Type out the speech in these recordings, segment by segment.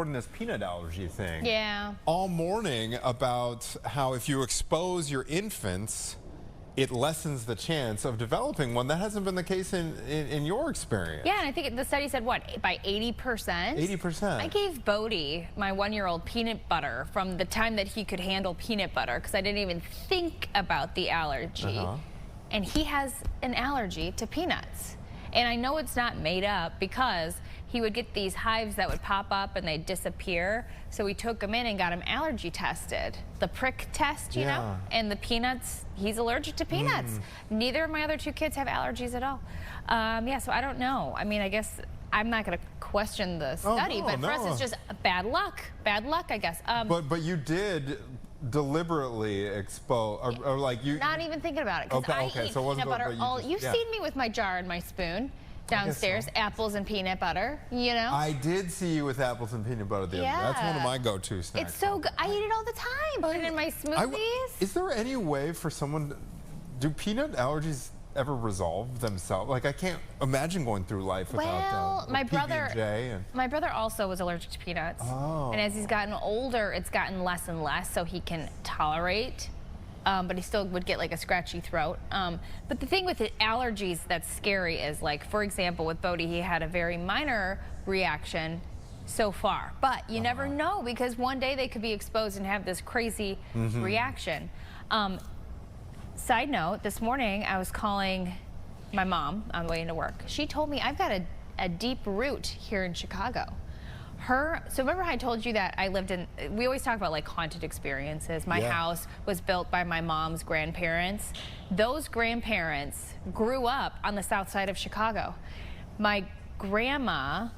This peanut allergy thing. Yeah. All morning about how if you expose your infants, it lessens the chance of developing one. That hasn't been the case in your experience. Yeah, and I think the study said, what, by 80%? 80%. I gave Bodie, my 1-year-old, peanut butter from the time that he could handle peanut butter because I didn't even think about the allergy. And he has an allergy to peanuts. And I know it's not made up because he would get these hives that would pop up and they'd disappear. So we took him in and got him allergy tested. The prick test, you know? And the peanuts, he's allergic to peanuts. Neither of my other 2 kids have allergies at all. Yeah, so I don't know. I mean, I guess I'm not going to question the study, but for us it's just bad luck. Bad luck, I guess. But you did deliberately expose, or like you... Not even thinking about it, because I eat peanut butter all... You've seen me with my jar and my spoon downstairs, apples and peanut butter, you know? I did see you with apples and peanut butter the other day. That's one of my go-to snacks. It's so good. I eat it all the time. Put it in my smoothies. Is there any way for someone... Do peanut allergies ever resolve themselves? Like, I can't imagine going through life without my brother also was allergic to peanuts. And as he's gotten older, it's gotten less and less, so he can tolerate. But he still would get like a scratchy throat. But the thing with the allergies that's scary is, like, for example, with Bodie, he had a very minor reaction so far. But you never know, because one day they could be exposed and have this crazy reaction. Side note, this morning I was calling my mom on the way into work. She told me I've got a deep root here in Chicago. So remember how I told you that I lived in, we always talk about like haunted experiences. My house was built by my mom's grandparents. Those grandparents grew up on the south side of Chicago. My grandma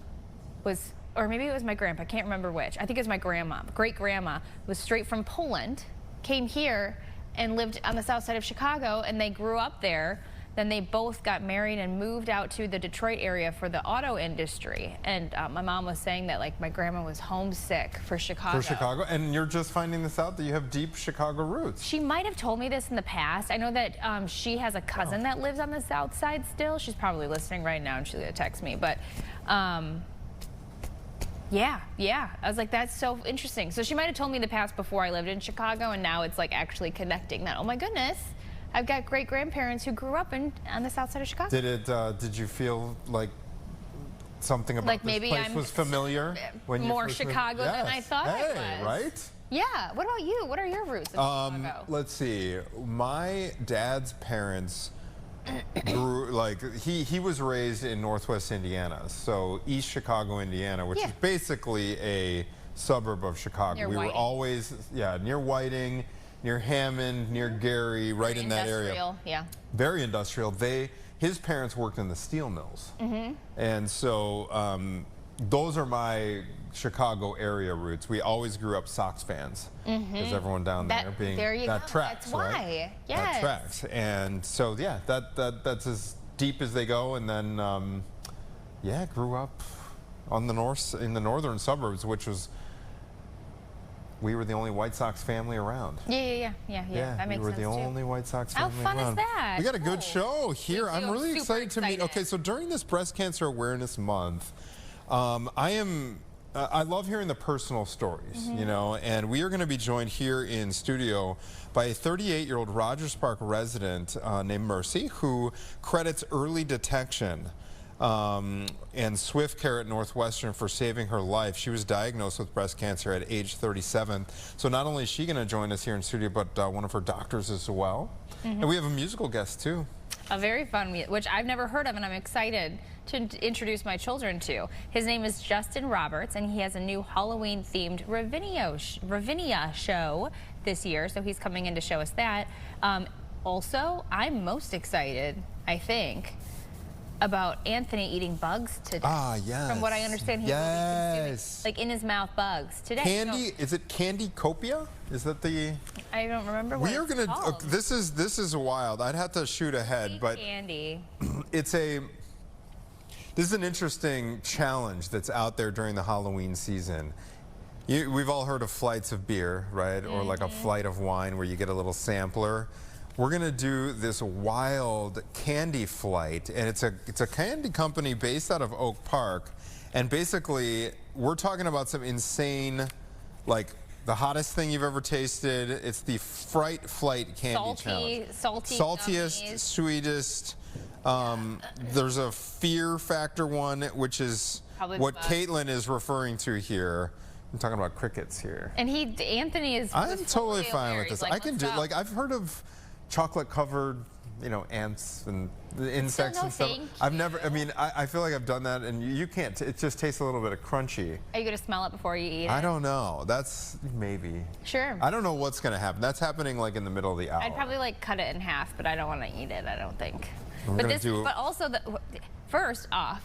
was, or maybe it was my grandpa, I can't remember which. I think it was my grandma. Great grandma was straight from Poland, came here and lived on the south side of Chicago, and they grew up there. Then they both got married and moved out to the Detroit area for the auto industry. And my mom was saying that, like, my grandma was homesick for Chicago. For Chicago? And you're just finding this out, that you have deep Chicago roots? She might have told me this in the past. I know that she has a cousin that lives on the south side still. She's probably listening right now and she's gonna text me. But yeah. I was like, that's so interesting. So she might have told me in the past before I lived in Chicago, and now it's like actually connecting that, oh my goodness, I've got great grandparents who grew up on the south side of Chicago. Did you feel like something about like this maybe place was familiar when you more Chicago than I thought it was? Right? Yeah. What about you? What are your roots in Chicago? Let's see. My dad's parents grew, like, he was raised in Northwest Indiana, so East Chicago, Indiana, which is basically a suburb of Chicago. Near we were always near Whiting, near Hammond, near Gary, right in that area. Yeah. Very industrial. His parents worked in the steel mills. And so those are my Chicago area roots. We always grew up Sox fans, because everyone down there being that tracks, that's why. Right? Yes. That tracks. And so yeah, that's as deep as they go. And then yeah, grew up on the in the northern suburbs, which was, we were the only White Sox family around. Yeah. That makes sense. We were the only White Sox family around. How fun is that? We got a good show here. I'm really excited to meet. Okay, so during this Breast Cancer Awareness Month, I love hearing the personal stories, you know, and we are going to be joined here in studio by a 38-year-old Rogers Park resident named Mercy, who credits early detection and swift care at Northwestern for saving her life. She was diagnosed with breast cancer at age 37. So not only is she going to join us here in studio, but one of her doctors as well. And we have a musical guest too. A very fun, which I've never heard of, and I'm excited to introduce my children to. His name is Justin Roberts, and he has a new Halloween-themed Ravinia show this year, so he's coming in to show us that. Also, I'm most excited, I think, about Anthony eating bugs today. Yes. From what I understand, he will be consuming, like, in his mouth, bugs today. Candy, is it Candy Copia? Is that the... I don't remember what it's called. This is wild. I'd have to shoot ahead, but candy. This is an interesting challenge that's out there during the Halloween season. We've all heard of flights of beer, right? Or like a flight of wine where you get a little sampler. We're gonna do this wild candy flight, and it's a candy company based out of Oak Park, And basically, we're talking about some insane, like the hottest thing you've ever tasted. It's the Fright Flight Candy Challenge. Saltiest, gummies. sweetest. There's a fear factor one, which is Probably what the best. Caitlin is referring to here. I'm talking about crickets here. And Anthony is. I'm was totally fully fine aware. with this. He's like, I can "What's do, up?" like, I've heard of chocolate covered, you know, ants and the insects no and stuff. thank I've never, you. I mean, I feel like I've done that, and you can't, it just tastes a little bit of crunchy. Are you gonna smell it before you eat it? I don't know. That's maybe. Sure. I don't know what's going to happen. That's happening like in the middle of the hour. I'd probably like cut it in half, but I don't want to eat it. I don't think. I'm But gonna do- but also first off,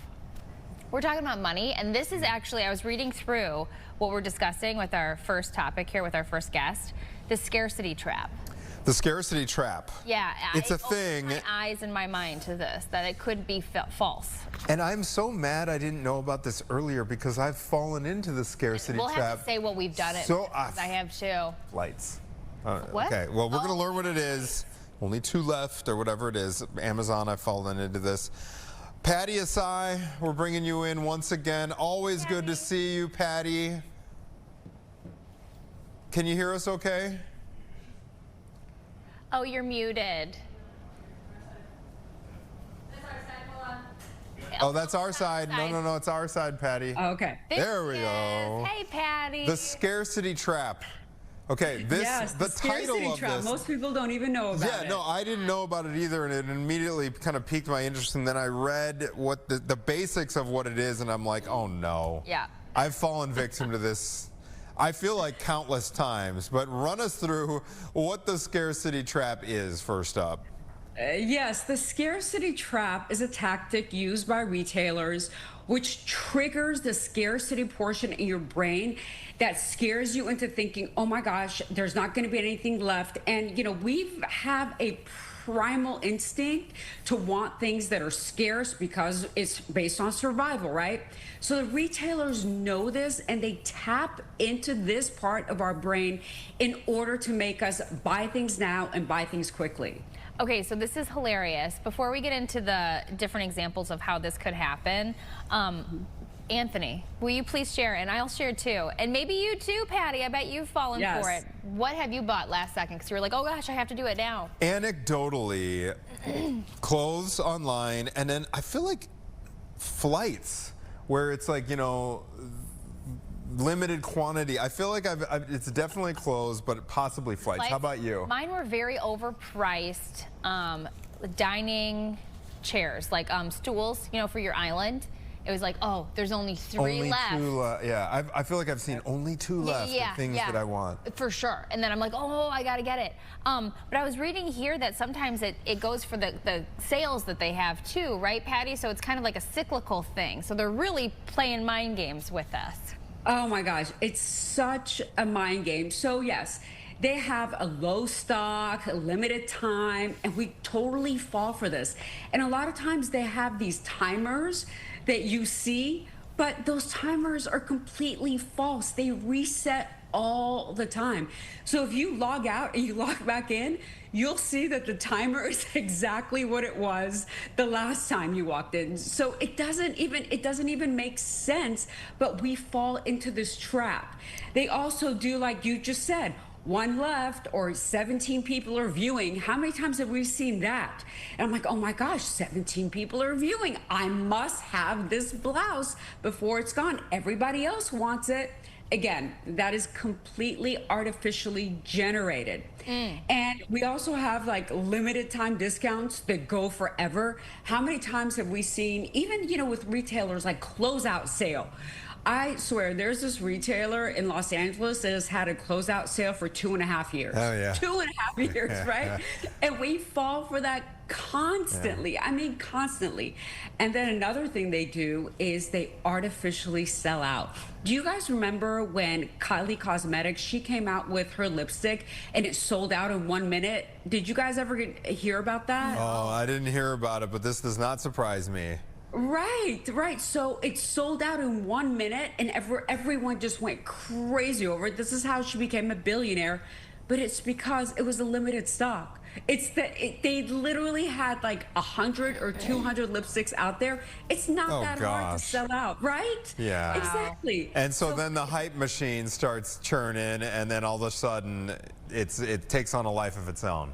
we're talking about money, and this is actually, I was reading through what we're discussing with our first topic here with our first guest, the scarcity trap. The Scarcity Trap. Yeah, It's a it opened thing. my eyes and my mind to this, that it could be false. And I'm so mad I didn't know about this earlier because I've fallen into the Scarcity We'll Trap. have to say what we've done it. So, because I have too. Lights. What? Okay, well, we're going to Oh. learn what it is. Only 2 left, or whatever it is. Amazon, I've fallen into this. Pattie Ehsaei, we're bringing you in once again. Always good to see you, Pattie. Can you hear us okay? Oh, you're muted. Oh, that's our side. No, it's our side, Pattie. Okay. There we go. Hey, Pattie. The Scarcity Trap. Okay, this Yes, the title Scarcity of Trap. this. Most people don't even know about Yeah, it. no, I didn't know about it either, and it immediately kind of piqued my interest. And then I read what the basics of what it is, and I'm like, oh no. Yeah. I've fallen victim to this. I feel like countless times. But run us through what the Scarcity Trap is first up. Yes, the scarcity trap is a tactic used by retailers which triggers the scarcity portion in your brain that scares you into thinking, oh my gosh, there's not going to be anything left. And, you know, we have a primal instinct to want things that are scarce because it's based on survival, right? So the retailers know this and they tap into this part of our brain in order to make us buy things now and buy things quickly. Okay, so this is hilarious. Before we get into the different examples of how this could happen, Anthony, will you please share? And I'll share too. And maybe you too, Pattie. I bet you've fallen for it. What have you bought last second? Because you were like, oh gosh, I have to do it now. Anecdotally, clothes online, and then I feel like flights where it's like, you know, limited quantity. I feel like it's definitely clothes, but possibly flights. How about you? Mine were very overpriced dining chairs, like stools, you know, for your island. It was like, oh, there's only 3 left. Only 2, yeah. I feel like I've seen only 2 left of things that I want. For sure. And then I'm like, oh, I gotta get it. But I was reading here that sometimes it goes for the sales that they have too, right, Pattie? So it's kind of like a cyclical thing. So they're really playing mind games with us. Oh my gosh, it's such a mind game. So yes, they have a low stock, a limited time, and we totally fall for this. And a lot of times they have these timers that you see, but those timers are completely false. They reset all the time. So if you log out and you log back in, you'll see that the timer is exactly what it was the last time you walked in. So it doesn't even make sense, but we fall into this trap. They also do, like you just said, 1 left or 17 people are viewing. How many times have we seen that? And I'm like, oh my gosh, 17 people are viewing. I must have this blouse before it's gone. Everybody else wants it. Again, that is completely artificially generated. And we also have like limited time discounts that go forever. How many times have we seen, even, you know, with retailers like closeout sale? I swear, there's this retailer in Los Angeles that has had a closeout sale for 2.5 years. Oh, yeah. 2.5 years, right? And we fall for that constantly. I mean, constantly. And then another thing they do is they artificially sell out. Do you guys remember when Kylie Cosmetics, she came out with her lipstick and it sold out in 1 minute? Did you guys ever hear about that? Oh, I didn't hear about it, but this does not surprise me. Right. So it sold out in 1 minute and everyone just went crazy over it. This is how she became a billionaire, but it's because it was a limited stock. They literally had like 100 or 200 lipsticks out there. It's not that hard to sell out, right? Yeah. Exactly. And so then the hype machine starts churning, and then all of a sudden it takes on a life of its own.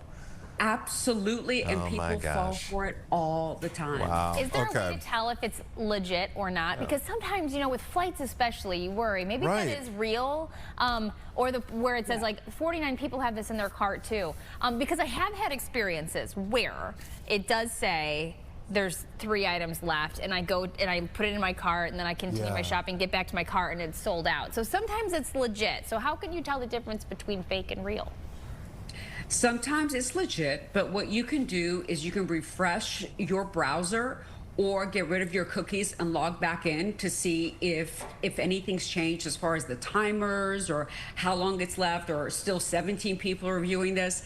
Absolutely, and people fall for it all the time. Wow. Is there a way to tell if it's legit or not? Because sometimes, you know, with flights especially, you worry. Maybe that is real, or where it says like 49 people have this in their cart too. Because I have had experiences where it does say there's 3 items left, and I go and I put it in my cart, and then I continue my shopping, get back to my cart, and it's sold out. So sometimes it's legit. So how can you tell the difference between fake and real? Sometimes it's legit, but what you can do is you can refresh your browser or get rid of your cookies and log back in to see if anything's changed as far as the timers or how long it's left, or still 17 people are viewing this.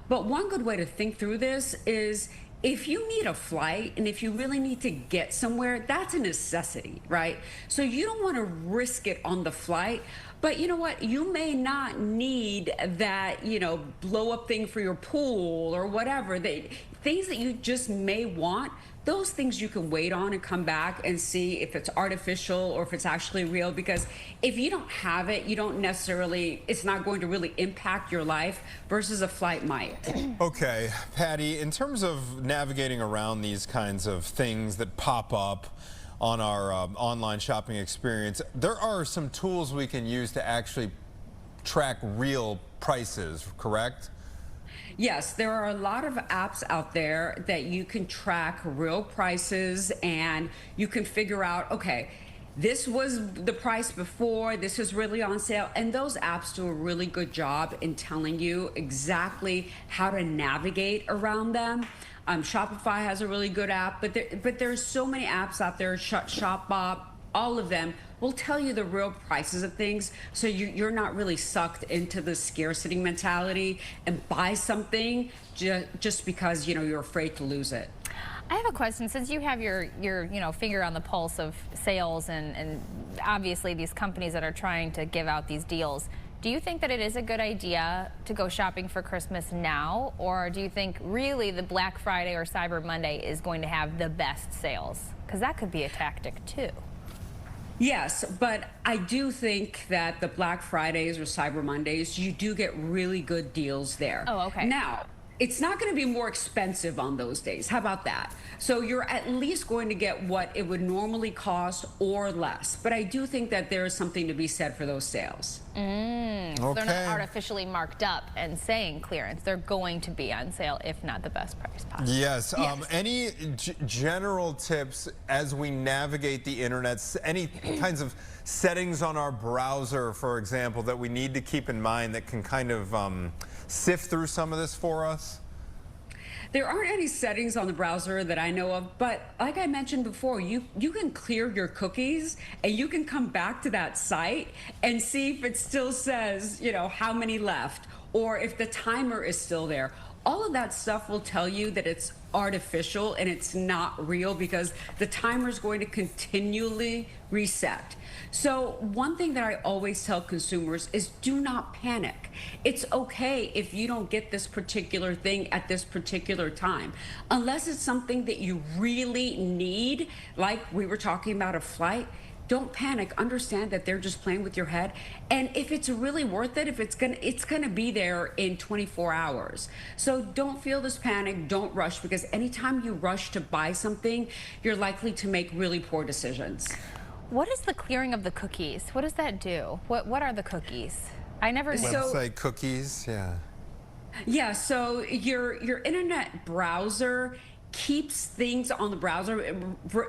But one good way to think through this is, if you need a flight and if you really need to get somewhere, that's a necessity, right? So you don't want to risk it on the flight. But you know what? You may not need that, you know, blow up thing for your pool or whatever. Things that you just may want, those things you can wait on and come back and see if it's artificial or if it's actually real. Because if you don't have it, you don't necessarily, it's not going to really impact your life, versus a flight might. Okay, Pattie, in terms of navigating around these kinds of things that pop up on our online shopping experience, there are some tools we can use to actually track real prices, correct? Yes, there are a lot of apps out there that you can track real prices, and you can figure out, okay, this was the price before, this is really on sale. And those apps do a really good job in telling you exactly how to navigate around them. Shopify has a really good app, but there's so many apps out there, Shopbop, all of them will tell you the real prices of things, so you're not really sucked into the scarcity mentality and buy something just because, you know, you're afraid to lose it. I have a question. Since you have your you know, finger on the pulse of sales and obviously these companies that are trying to give out these deals, do you think that it is a good idea to go shopping for Christmas now, or do you think really the Black Friday or Cyber Monday is going to have the best sales? Because that could be a tactic too. Yes, but I do think that the Black Fridays or Cyber Mondays, you do get really good deals there. Oh, okay. Now, it's not going to be more expensive on those days. How about that? So you're at least going to get what it would normally cost or less. But I do think that there is something to be said for those sales. So they're not artificially marked up and saying clearance. They're going to be on sale, if not the best price possible. Yes. Any general tips as we navigate the internet? Any kinds of settings on our browser, for example, that we need to keep in mind that can kind of sift through some of this for us? There aren't any settings on the browser that I know of, but like I mentioned before, you can clear your cookies and you can come back to that site and see if it still says, you know, how many left, or if the timer is still there. All of that stuff will tell you that it's artificial and it's not real, because the timer is going to continually reset. So one thing that I always tell consumers is, do not panic. It's okay if you don't get this particular thing at this particular time, unless it's something that you really need, like we were talking about a flight. Don't panic. Understand that they're just playing with your head. And if it's really worth it, if it's gonna be there in 24 hours. So don't feel this panic. Don't rush, because anytime you rush to buy something, you're likely to make really poor decisions. What is the clearing of the cookies? What does that do? What are the cookies? I never knew. Website cookies, yeah. Yeah, so your internet browser keeps things on the browser. It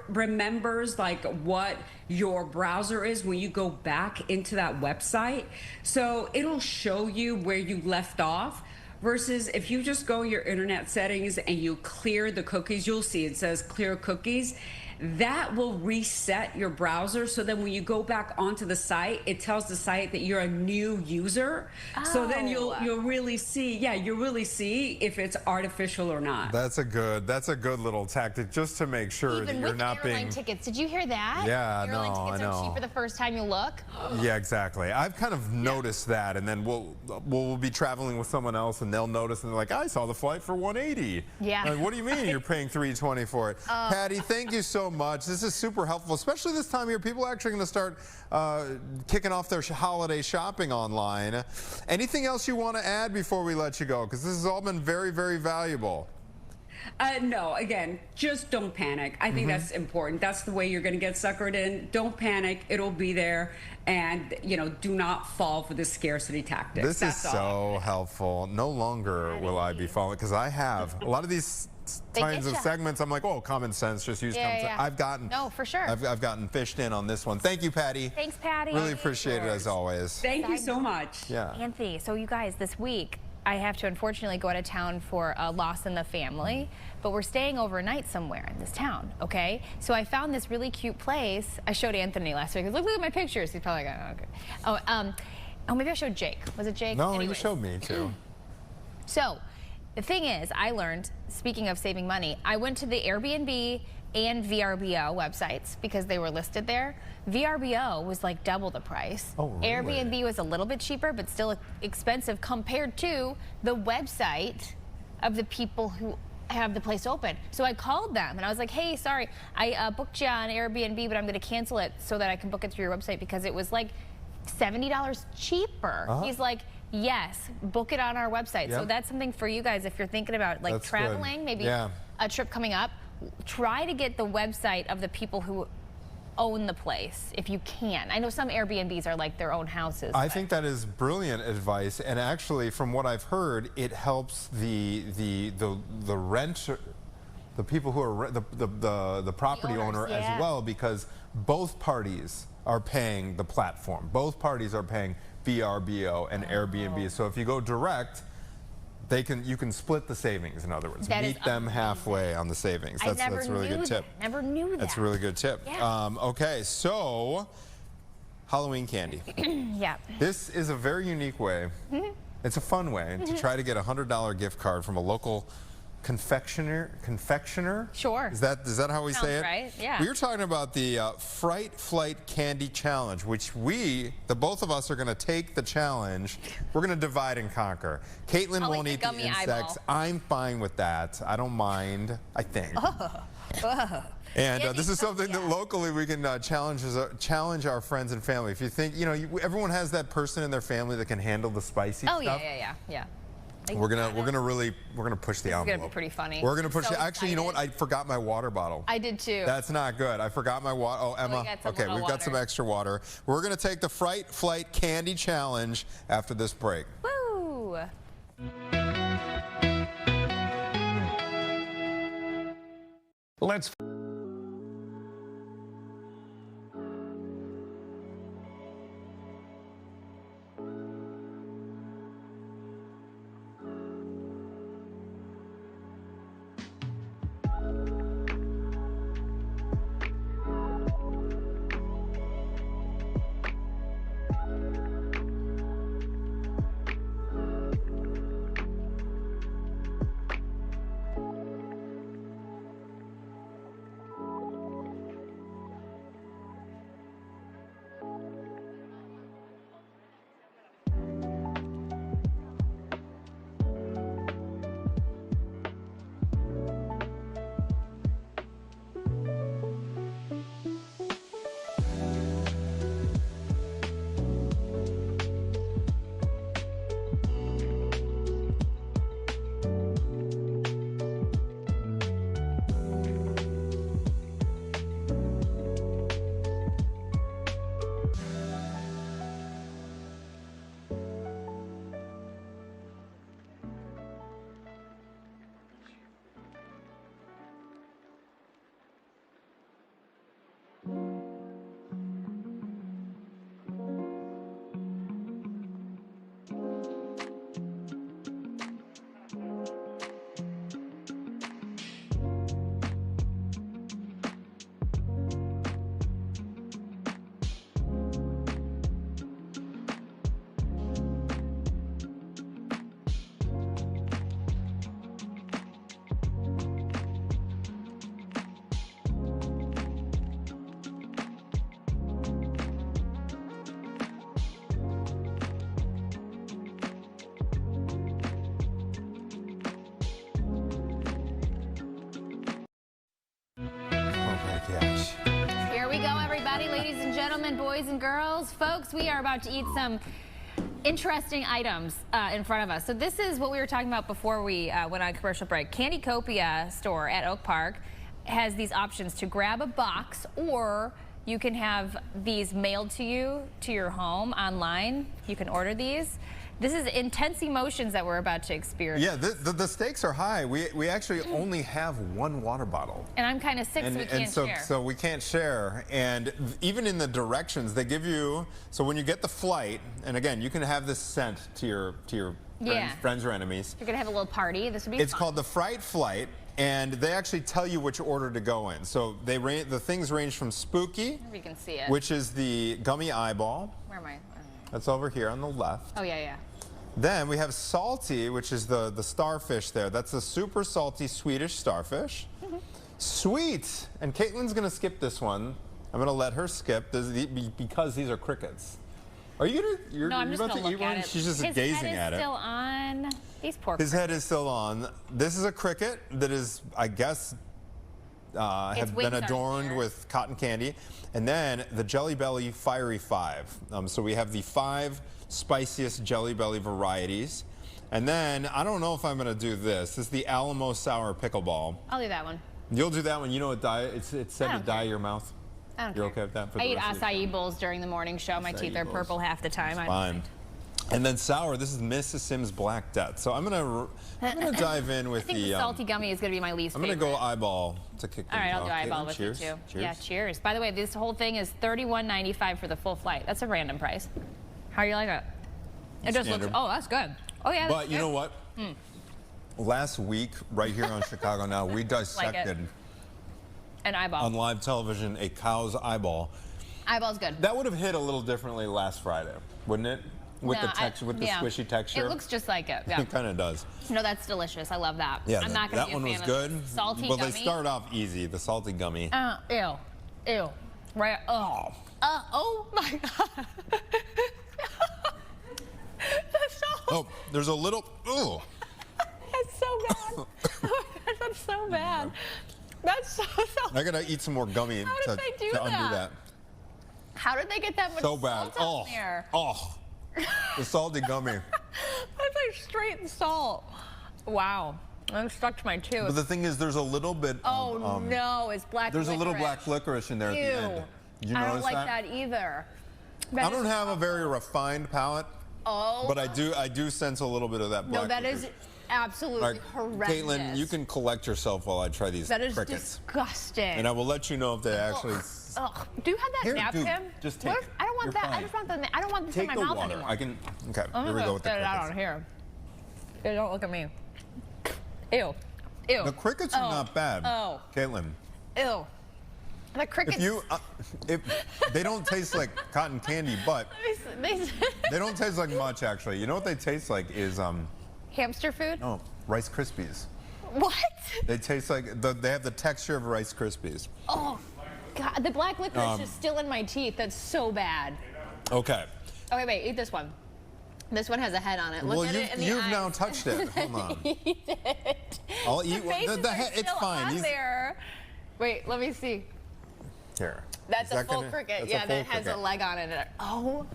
remembers like what your browser is when you go back into that website. So it'll show you where you left off. Versus if you just go your internet settings and you clear the cookies, you'll see it says clear cookies. that will reset your browser. So then when you go back onto the site, it tells the site that you're a new user. So then you'll really see, you'll really see if it's artificial or not. That's a good little tactic, just to make sure Even that you're with not being. Airline tickets, did you hear that? Yeah, airline no, tickets I know. are cheaper the first time you look. Yeah, exactly. I've kind of noticed that, and then we'll be traveling with someone else, and they'll notice, and they're like, I saw the flight for $180. Yeah. Like, what do you mean you're paying $320 for it? Pattie, thank you so much. This is super helpful, especially this time of year. People are actually going to start kicking off their holiday shopping online. Anything else you want to add before we let you go? Because this has all been very, very valuable. No, again, just don't panic. I think that's important. That's the way you're going to get suckered in. Don't panic. It'll be there. And, you know, do not fall for the scarcity tactics. This is so helpful. No longer will I be falling, because I have a lot of these kinds of segments. I'm like, oh, common sense, just use common sense. I've gotten, no, for sure. I've gotten fished in on this one. Thank you, Pattie. Thanks, Pattie. Really appreciate it, as always. Thank you so much. Yeah. Anthony, so you guys, this week, I have to unfortunately go out of town for a loss in the family, but we're staying overnight somewhere in this town, okay? So I found this really cute place. I showed Anthony last week. I was like, look at my pictures. He's probably like, oh, okay. Oh, maybe I showed Jake. Was it Jake? No, Anyways. you showed me too. So the thing is, I learned, speaking of saving money, I went to the Airbnb and VRBO websites because they were listed there. VRBO was like double the price. Oh, really? Airbnb was a little bit cheaper, but still expensive compared to the website of the people who have the place open. So I called them and I was like, hey, sorry, I booked you on Airbnb, but I'm gonna cancel it so that I can book it through your website because it was like $70 cheaper. He's like, yes, book it on our website. So that's something for you guys if you're thinking about like traveling, maybe a trip coming up. Try to get the website of the people who own the place if you can. I know some Airbnbs are like their own houses. I think that is brilliant advice, and actually, from what I've heard, it helps the renter, the people who are the property owner as well, because both parties are paying the platform. Both parties are paying VRBO and Airbnb. So if you go direct, you can split the savings, in other words. Meet them halfway on the savings. That's a really good tip. Never knew that. That's a really good tip. Yeah. Okay, so Halloween candy. Yeah. This is a very unique way. It's a fun way to try to get a $100 gift card from a local confectioner. Sure. Is that how we say it? Right. Yeah. We were talking about the Fright Flight Candy Challenge, which the both of us are going to take the challenge. We're going to divide and conquer. Caitlin won't eat the insects. Eyeball. I'm fine with that. I don't mind, I think. And this is something that locally we can challenge our friends and family. If you think, everyone has that person in their family that can handle the spicy stuff. Yeah. We're gonna push the envelope. It's gonna be pretty funny. We're gonna push it. Actually, you know what? I forgot my water bottle. I did too. That's not good. I forgot my water. Oh, Emma. Okay, we've got some extra water. We're gonna take the Fright Flight Candy Challenge after this break. Woo! Let's. everybody, ladies and gentlemen, boys and girls. Folks, we are about to eat some interesting items in front of us. So this is what we were talking about before we went on commercial break. Candycopia store at Oak Park has these options to grab a box, or you can have these mailed to you to your home online. You can order these. This is intense emotions that we're about to experience. Yeah, the stakes are high. We actually only have one water bottle. And I'm kind of sick, so we can't share. So we can't share. And even in the directions, they give you, so when you get the flight, and again, you can have this sent to your friends or enemies. You're going to have a little party. This would be fun. It's called the Fright Flight, and they actually tell you which order to go in. So the things range from Spooky, you can see it, which is the gummy eyeball. Where am I? That's over here on the left. Oh, yeah, yeah. Then we have Salty, which is the starfish there. That's the super salty Swedish starfish. Sweet, and Caitlin's gonna skip this one. I'm gonna let her skip because these are crickets. Are you gonna? You're I'm just about gonna to look eat at one? it. She's just His gazing head at is it. still on. These poor His crickets. head is still on. This is a cricket that is, I guess, have been adorned with cotton candy. And then the Jelly Belly Fiery 5. So we have the 5 spiciest Jelly Belly varieties. And then, I don't know if I'm going to do this. This is the Alamo Sour Pickleball. I'll do that one. You'll do that one. You know what it's said to dye your mouth? I don't You're care. okay with that? For I the eat rest of the acai show? bowls during the morning show. My teeth are bowls. purple half the time. Fine. And then sour, this is Mrs. Sims Black Death. So I'm gonna dive in with I think the salty gummy is gonna be my least favorite. I'm gonna go eyeball to kick things off. All right, I'll do eyeball with cheers. you too. Cheers. Yeah, cheers. By the way, this whole thing is $31.95 for the full flight. That's a random price. How do you like it? It just looks. Oh, that's good. Oh yeah. But you know what? Last week, right here on Chicago Now, we dissected an eyeball on live television a cow's eyeball. Eyeball's good. That would have hit a little differently last Friday, wouldn't it? With the texture, with the squishy texture. It looks just like it. Yeah. It kind of does. No, that's delicious. I love that. Yeah, I'm not gonna that be a one fan was of good. Salty well, gummy. they start off easy. The salty gummy. Ew, ew, right? Oh, oh my God. That's so. Oh, there's a little. Oh. That's so bad. Oh my gosh, that's so bad. That's so. I gotta eat some more gummy How did they do undo that. How did they get that much So bad. salt on there? Oh, the salty gummy. That's like straight salt. Wow. I'm stuck to my tooth. But the thing is, there's a little bit Oh of, no, it's black there's licorice. a little black licorice in there Ew. at the end. Did you I notice don't like that either. I don't have a very refined palate, but I do sense a little bit of that black No, that licorice. is absolutely horrendous. Caitlin, you can collect yourself while I try these That is crickets. disgusting. And I will let you know if they actually... Ugh. Do you have that Here, napkin? dude, just take Where? it. I don't want You're that. fine. I just want the. I don't want this Take in the my mouth water. anymore. I can... Okay, I'm here we gonna go with the spit it out crickets. on here. Hey, don't look at me. Ew. Ew. The crickets are not bad. Oh. Caitlin. Ew. The crickets. If they don't taste like cotton candy, but they don't taste like much actually. You know what they taste like is hamster food? oh, Rice Krispies. What? They taste like they have the texture of Rice Krispies. Oh, God, the black licorice is still in my teeth. That's so bad. Okay. Okay, wait, eat this one. This one has a head on it. Look at it in the you've eyes. now touched it. Hold on. Eat it. I'll eat The one. faces The are head, it's still fine. on These- there. Wait, let me see. Here. That's Is a full gonna- cricket. that's a Yeah, full that has a cricket. leg on it. Oh,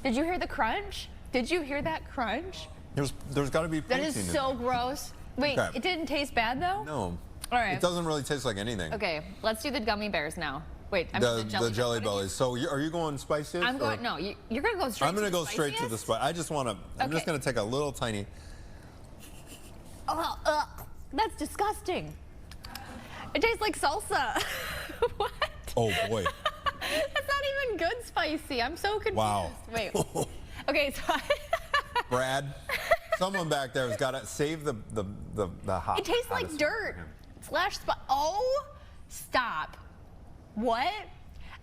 did you hear the crunch? Did you hear that crunch? There's got to be That protein is in it. so gross. Wait, Okay. it didn't taste bad though? No. All right. It doesn't really taste like anything. Okay, let's do the gummy bears now. Wait, I The mean the jelly what did you- bellies. So are you going spiciest? I'm going. or- No, you're gonna go straight. I'm going to to go straight to the spiciest? spice. I just want to. I'm just Okay. going to take a little tiny. That's disgusting. It tastes like salsa. What? Oh boy. That's not even good spicy. I'm so confused. Wow. Wait. Okay, so Brad, someone back there has got to save the hot. it tastes like hottest- dirt. Slash Oh, stop. What?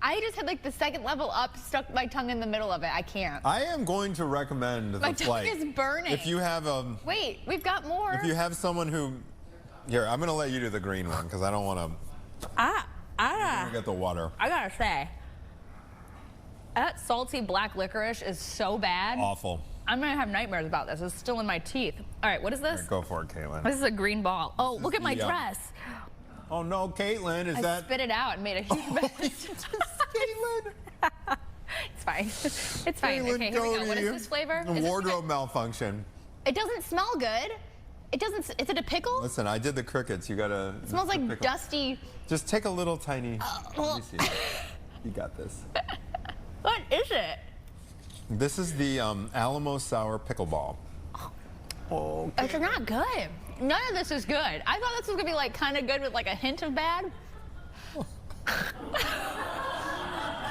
I just had like the second level up, stuck my tongue in the middle of it. I can't. I am going to recommend the My tongue flight. is burning. If you have Wait, we've got more. if you have someone who, here, I'm going to let you do the green one because I don't want to get the water. I gotta say, that salty black licorice is so bad. Awful. I'm gonna have nightmares about this. It's still in my teeth. All right, what is this? Go for it, Caitlin. This is a green ball. Oh, look at my the, dress. Oh no, Caitlin, is I that? spit it out and made a huge mess. It's disgusting. Caitlin. It's fine. It's fine. Caitlin, Okay, here we go. What is this flavor? A wardrobe malfunction. It doesn't smell good. It doesn't. Is it a pickle? Listen, I did the crickets. You gotta. It smells like dusty. Just take a little tiny. Let me see. You got this. What is it? This is the Alamo Sour Pickleball. Oh. It's not good. None of this is good. I thought this was gonna be like kind of good with like a hint of bad.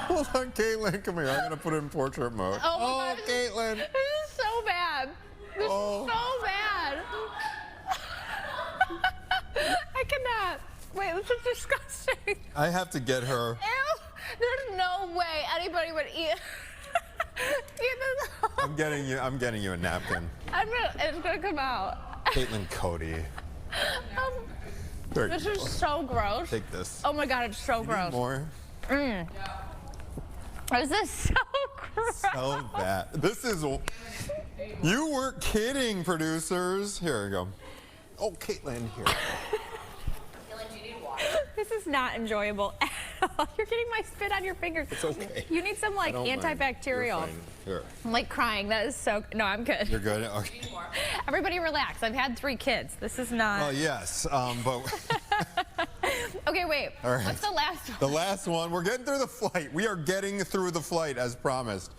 Hold on, Caitlin, come here. I'm gonna put it in portrait mode. Oh, my God, Caitlin. This is so bad. This is so bad. I cannot. Wait, this is disgusting. I have to get her. Ew. There's no way anybody would eat this. I'm getting you a napkin. It's gonna come out. Caitlin Cody. There This you is go. so gross. Take this. Oh my God, it's so You need gross. more? This is so gross. So bad. This is. You weren't kidding, producers. Here we go. Oh, Caitlin, here. This is not enjoyable at all. You're getting my spit on your fingers. It's okay. You need some like I don't mind. antibacterial. You're fine. Here. I'm like crying. That is so. No, I'm good. You're good? Okay. Everybody relax. I've had 3 kids. This is not. Well, yes, but Okay, wait. All right. What's the last one? the last one, we're getting through the flight. We are getting through the flight as promised.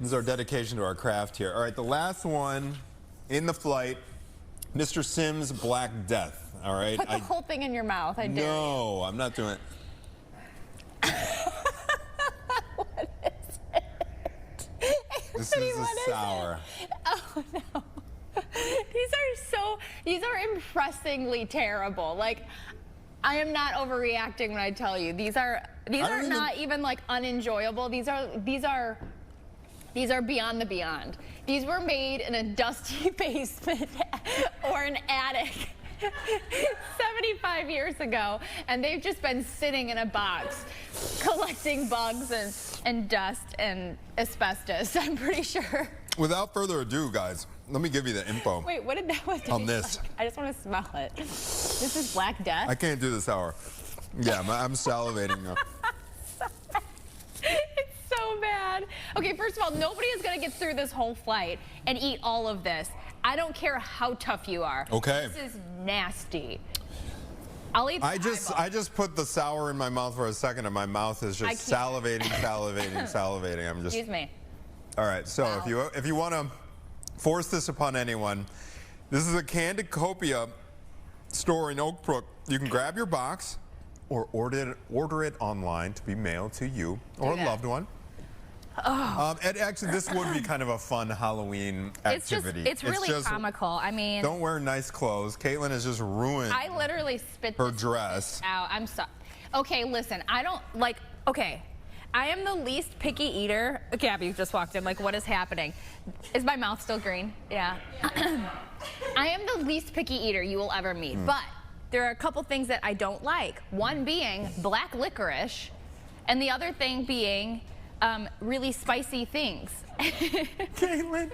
This is our dedication to our craft here. All right, the last one in the flight, Mr. Sims' Black Death. All right. Put the whole thing in your mouth. I dare you. No, I'm not doing it. What is it? This is a sour. Oh no. These are impressingly terrible. Like, I am not overreacting when I tell you these are not even like unenjoyable. These are beyond the beyond. These were made in a dusty basement or an attic 75 years ago, and they've just been sitting in a box collecting bugs and dust and asbestos, I'm pretty sure. Without further ado, guys, let me give you the info. Wait, what did that taste On this. like? I just want to smell it. This is Black Death? I can't do the sour. Yeah, I'm salivating now. It's so bad. Okay, first of all, nobody is going to get through this whole flight and eat all of this. I don't care how tough you are. Okay. This is nasty. I'll eat the I just put the sour in my mouth for a second, and my mouth is just salivating. I'm just. Excuse me. All right. So if you want to force this upon anyone, this is a Candicopia store in Oak Brook. You can grab your box, or order it online to be mailed to you or a loved one. Oh. And actually, this would be kind of a fun Halloween activity. It's really comical. I mean, don't wear nice clothes. Caitlin has just ruined I literally spit her this dress out. I'm sorry. Okay, listen. I don't like. Okay, I am the least picky eater. Gabby just walked in. Like, what is happening? Is my mouth still green? Yeah. I am the least picky eater you will ever meet. But there are a couple things that I don't like. One being black licorice, and the other thing being really spicy things. Caitlin.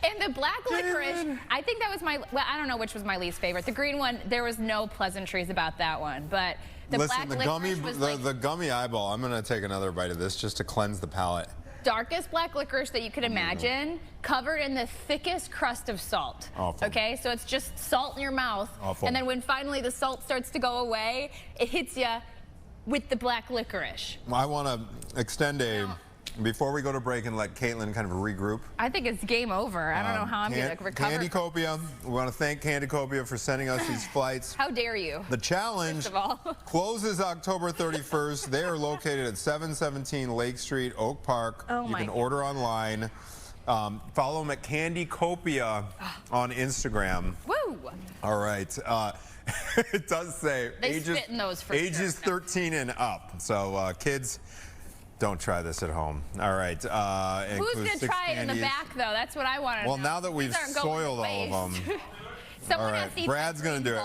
And the black licorice, I think that was well, I don't know which was my least favorite. The green one, there was no pleasantries about that one, but the black licorice was the gummy eyeball, I'm gonna take another bite of this just to cleanse the palate. Darkest black licorice that you could imagine, covered in the thickest crust of salt. Awful. Okay, so it's just salt in your mouth, Awful. and then when finally the salt starts to go away, it hits you with the black licorice. I want to extend before we go to break and let Caitlin kind of regroup. I think it's game over. I don't know how I'm going to recover. Candicopia, we want to thank Candicopia for sending us these flights. How dare you? The challenge First of all. closes October 31st. They are located at 717 Lake Street, Oak Park. Oh you can order online. Follow them at Candicopia on Instagram. Woo! All right. It does say They spit in those for ages sure. 13 and up. So kids, don't try this at home. All right. Who's going to try it in the back, though? That's what I want to know. Well, now that we've soiled all of them. Someone All right, has to eat Brad's going to do it.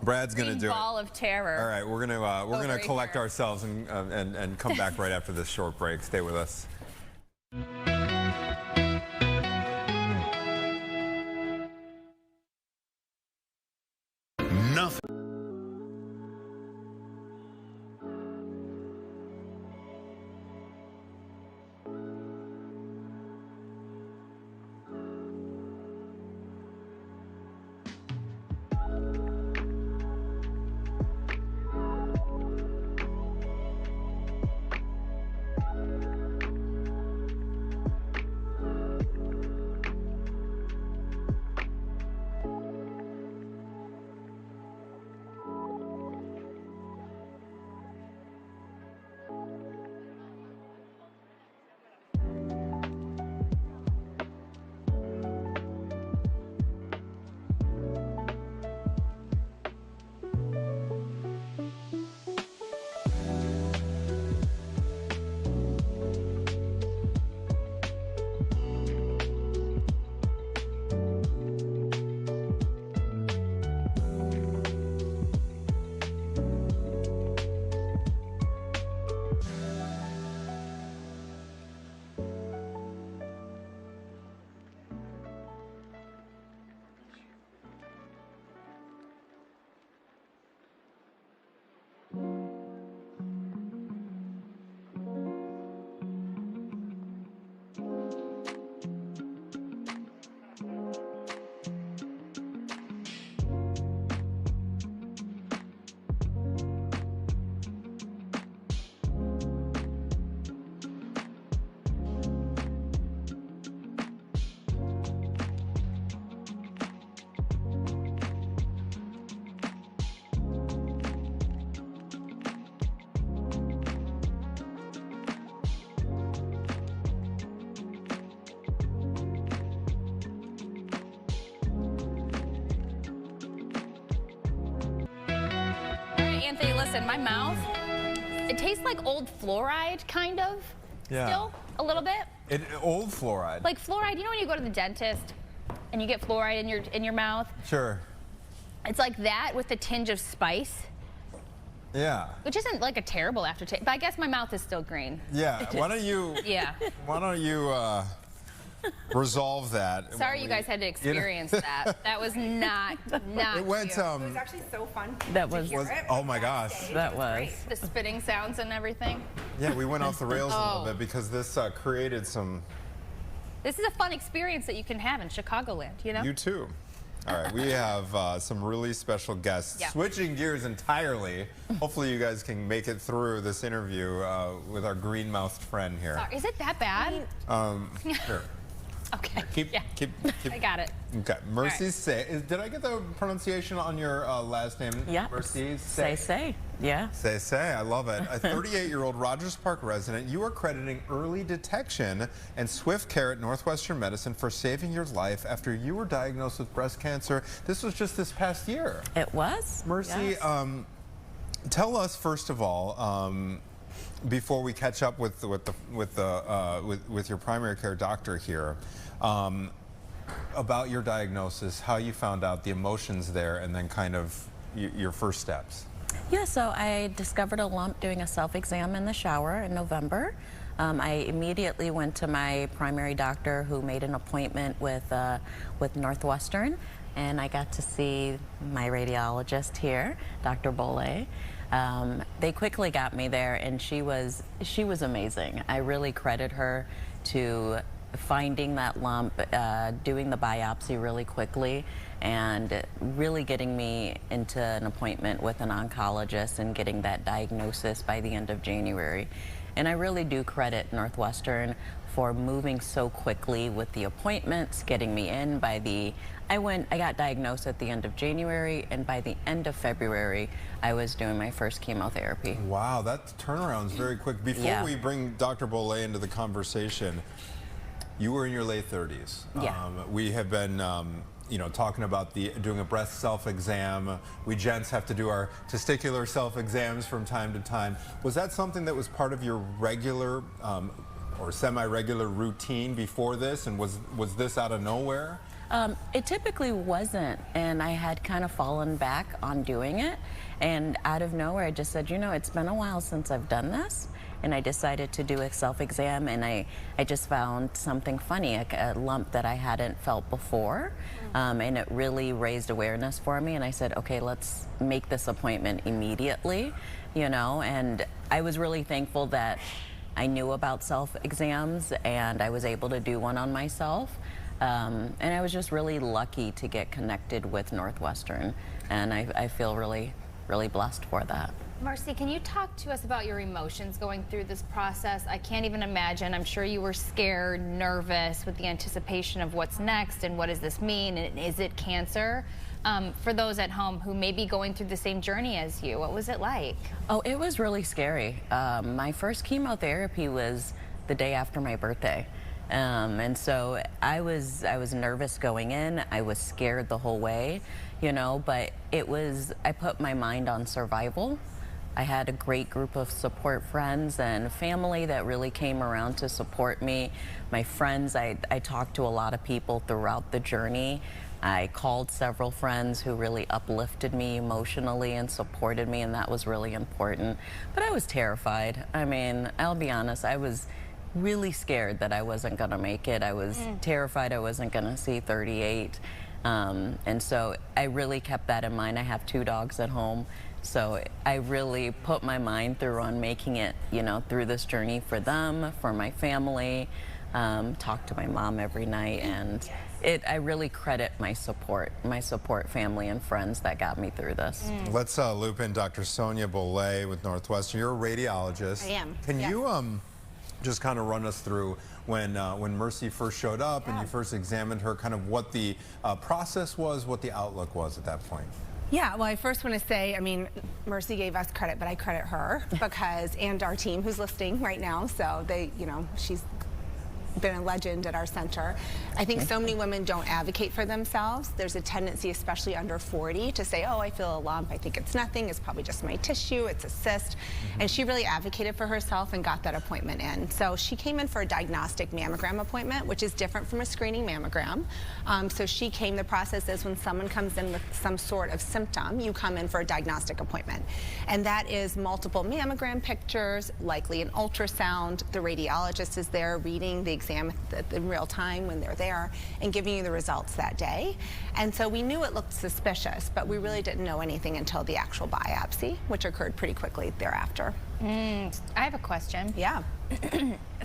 Brad's going to do it. Ball of terror. All right, we're gonna collect here. ourselves and come back right after this short break. Stay with us. Nothing. Anthony, listen, my mouth, it tastes like old fluoride, kind of. Yeah. Still, a little bit. Old fluoride. Like fluoride, you know when you go to the dentist and you get fluoride in your mouth? Sure. It's like that with a tinge of spice. Yeah. Which isn't like a terrible aftertaste, but I guess my mouth is still green. Yeah. Why don't you? Yeah. Why don't you resolve that? Sorry, you guys had to experience that. That was not. It went. cute. It was actually so fun. That was. Oh my gosh. That was. The spitting sounds and everything. Yeah, we went off the rails a little bit because this created some. This is a fun experience that you can have in Chicagoland, you know? You too. All right, we have some really special guests. Yeah. Switching gears entirely. Hopefully you guys can make it through this interview with our green-mouthed friend here. Sorry, is it that bad? Sure. Okay. Keep. I got it. Okay, Mercy Saye. Did I get the pronunciation on your last name? Yeah. Mercy Saye. Say. Yeah. Saye, I love it. A 38-year-old Rogers Park resident, you are crediting early detection and swift care at Northwestern Medicine for saving your life after you were diagnosed with breast cancer. This was just this past year. It was. Mercy, Yes. Tell us first of all, before we catch up with your primary care doctor here, about your diagnosis, how you found out, the emotions there, and then kind of your first steps. Yeah, so I discovered a lump doing a self-exam in the shower in November. I immediately went to my primary doctor, who made an appointment with Northwestern, and I got to see my radiologist here, Dr. Bolay. They quickly got me there, and she was amazing. I really credit her to finding that lump, doing the biopsy really quickly, and really getting me into an appointment with an oncologist and getting that diagnosis by the end of January. And I really do credit Northwestern for moving so quickly with the appointments, getting me in I got diagnosed at the end of January, and by the end of February, I was doing my first chemotherapy. Wow, that turnaround's very quick. Before we bring Dr. Bolay into the conversation, you were in your late 30s. Yeah. We have been talking about doing a breast self-exam. We gents have to do our testicular self-exams from time to time. Was that something that was part of your regular or semi-regular routine before this, and was this out of nowhere? It typically wasn't, and I had kind of fallen back on doing it, and out of nowhere I just said, it's been a while since I've done this, and I decided to do a self-exam, and I just found something funny, a lump that I hadn't felt before, and it really raised awareness for me, and I said, okay, let's make this appointment immediately, and I was really thankful that I knew about self-exams, and I was able to do one on myself. And I was just really lucky to get connected with Northwestern, and I feel really, really blessed for that. Mercy, can you talk to us about your emotions going through this process? I can't even imagine. I'm sure you were scared, nervous with the anticipation of what's next and what does this mean, and is it cancer? For those at home who may be going through the same journey as you, what was it like? Oh, it was really scary. My first chemotherapy was the day after my birthday. And so I was nervous going in. I was scared the whole way, but I put my mind on survival. I had a great group of support friends and family that really came around to support me. My friends, I talked to a lot of people throughout the journey. I called several friends who really uplifted me emotionally and supported me, and that was really important. But I was terrified. I mean, I'll be honest, I was really scared that I wasn't gonna make it. I was terrified I wasn't gonna see 38. And so I really kept that in mind. I have 2 dogs at home. So I really put my mind through on making it, through this journey for them, for my family, talk to my mom every night. And I really credit my support family and friends that got me through this. Let's loop in Dr. Sonia Bolay with Northwestern. You're a radiologist. I am. Can you just kind of run us through when Mercy first showed up and you first examined her, kind of what the process was, what the outlook was at that point? Yeah, well, I first want to say, I mean, Mercy gave us credit, but I credit her because, and our team who's listening right now, so they, she's been a legend at our center. I think so many women don't advocate for themselves. There's a tendency, especially under 40, to say, oh, I feel a lump, I think it's nothing, it's probably just my tissue, it's a cyst. And she really advocated for herself and got that appointment in. So she came in for a diagnostic mammogram appointment, which is different from a screening mammogram. So she came, the process is when someone comes in with some sort of symptom, you come in for a diagnostic appointment. And that is multiple mammogram pictures, likely an ultrasound. The radiologist is there reading the exam in real time when they're there and giving you the results that day. And so we knew it looked suspicious, but we really didn't know anything until the actual biopsy, which occurred pretty quickly thereafter. I have a question. Yeah.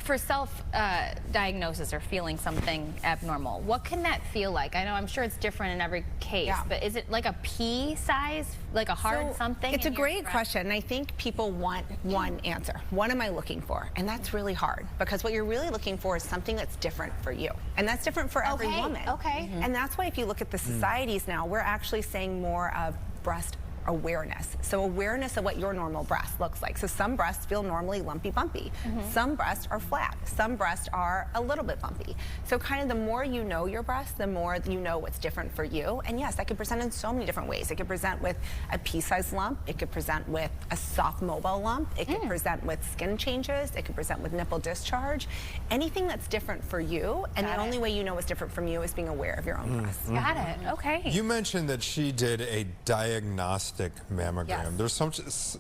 For self-diagnosis or feeling something abnormal, what can that feel like? I know, I'm sure it's different in every case, but is it like a pea size, like a hard something? It's a great question, and I think people want one answer. What am I looking for? And that's really hard, because what you're really looking for is something that's different for you. And that's different for every woman. And that's why if you look at the societies now, we're actually saying more of breast awareness. So awareness of what your normal breast looks like. So some breasts feel normally lumpy bumpy. Some breasts are flat. Some breasts are a little bit bumpy. So kind of the more you know your breast, the more you know what's different for you. And yes, that could present in so many different ways. It could present with a pea-sized lump. It could present with a soft mobile lump. It could present with skin changes. It could present with nipple discharge. Anything that's different for you, and the only way you know what's different from you is being aware of your own breasts. Got it. Okay. You mentioned that she did a diagnostic mammogram.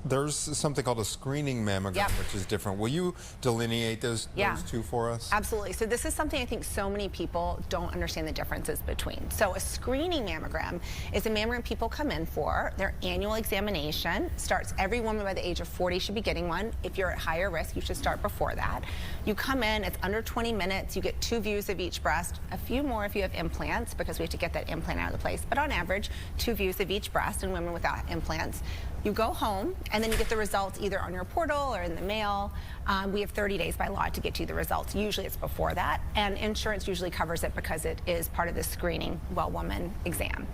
There's something called a screening mammogram, which is different. Will you delineate those two for us? Absolutely. So this is something I think so many people don't understand the differences between. So a screening mammogram is a mammogram people come in for. Their annual examination starts, every woman by the age of 40 should be getting one. If you're at higher risk, you should start before that. You come in, it's under 20 minutes, you get 2 views of each breast, a few more if you have implants, because we have to get that implant out of the place, but on average, 2 views of each breast in women without implants. You go home, and then you get the results either on your portal or in the mail. We have 30 days by law to get you the results. Usually it's before that, and insurance usually covers it because it is part of the screening well-woman exam.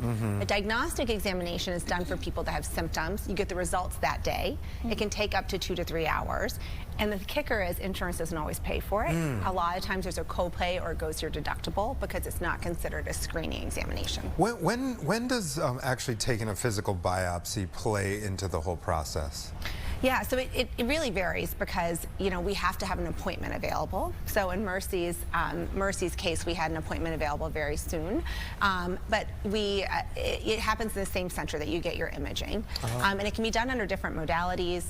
A diagnostic examination is done for people that have symptoms. You get the results that day. It can take up to 2 to 3 hours. And the kicker is insurance doesn't always pay for it. A lot of times there's a copay or it goes to your deductible because it's not considered a screening examination. When does actually taking a physical biopsy play into the whole process? Yeah, so it really varies because, you know, we have to have an appointment available. So in Mercy's case, we had an appointment available very soon. But it happens in the same center that you get your imaging. And it can be done under different modalities,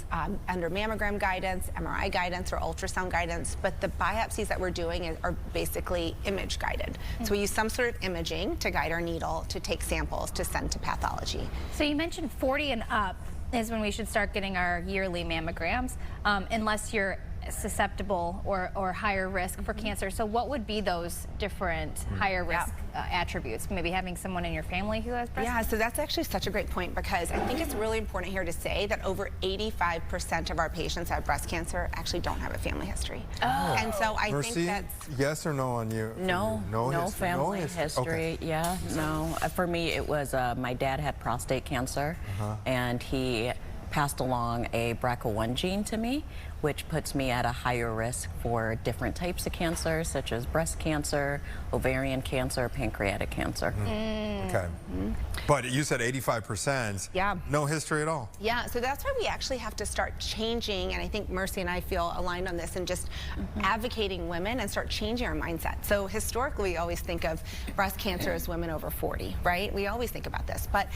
under mammogram guidance, MRI guidance, or ultrasound guidance. But the biopsies that we're doing are basically image guided. So we use some sort of imaging to guide our needle to take samples to send to pathology. So you mentioned 40 and up is when we should start getting our yearly mammograms, unless you're susceptible or higher risk for cancer. So what would be those different higher risk attributes? Maybe having someone in your family who has breast cancer? Yeah, so that's actually such a great point, because I think it's really important here to say that over 85% of our patients who have breast cancer actually don't have a family history. And so I Mercy, think that's... yes or no on you? No, no family history. Okay. Yeah, no. For me, it was my dad had prostate cancer, and he passed along a BRCA1 gene to me, which puts me at a higher risk for different types of cancer, such as breast cancer, ovarian cancer, pancreatic cancer. Okay. But you said 85%. Yeah. No history at all. Yeah, so that's why we actually have to start changing, and I think Mercy and I feel aligned on this, and just advocating women and start changing our mindset. So historically, we always think of breast cancer as women over 40, right? We always think about this, but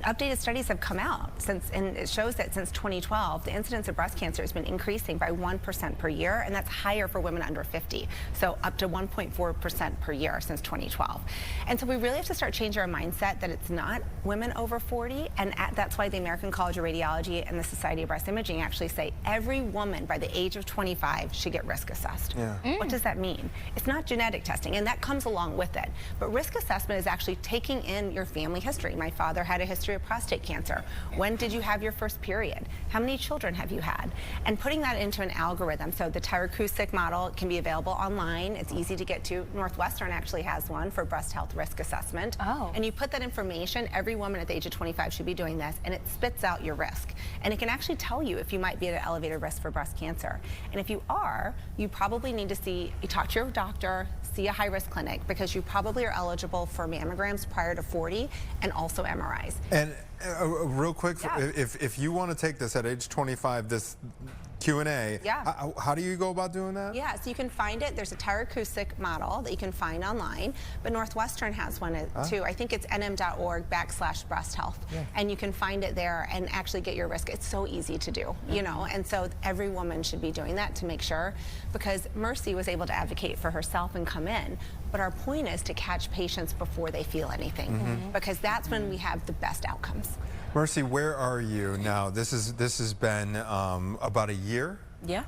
updated studies have come out and it shows that since 2012, the incidence of breast cancer has been increasing by 1% per year, and that's higher for women under 50. So up to 1.4% per year since 2012. And so we really have to start changing our mindset that it's not women over 40, and that's why the American College of Radiology and the Society of Breast Imaging actually say every woman by the age of 25 should get risk assessed. What does that mean? It's not genetic testing, and that comes along with it. But risk assessment is actually taking in your family history. My father had a history history of prostate cancer? When did you have your first period? How many children have you had? And putting that into an algorithm. So the Tyrer-Cuzick model can be available online. It's easy to get to. Northwestern actually has one for breast health risk assessment. Oh. And you put that information, every woman at the age of 25 should be doing this, and it spits out your risk. And it can actually tell you if you might be at an elevated risk for breast cancer. And if you are, you probably need to talk to your doctor, see a high-risk clinic, because you probably are eligible for mammograms prior to 40 and also MRIs. And real quick, Yeah. if you want to take this at age 25, this Q&A, Yeah. how do you go about doing that? Yeah, so you can find it. There's a Tyrer-Cuzick model that you can find online, but Northwestern has one too. I think it's nm.org/breast health. Yeah. And you can find it there and actually get your risk. It's so easy to do, you know, and so every woman should be doing that to make sure, because Mercy was able to advocate for herself and come in. But our point is to catch patients before they feel anything, because that's when we have the best outcomes. Mercy, where are you now? This has been about a year? Yeah.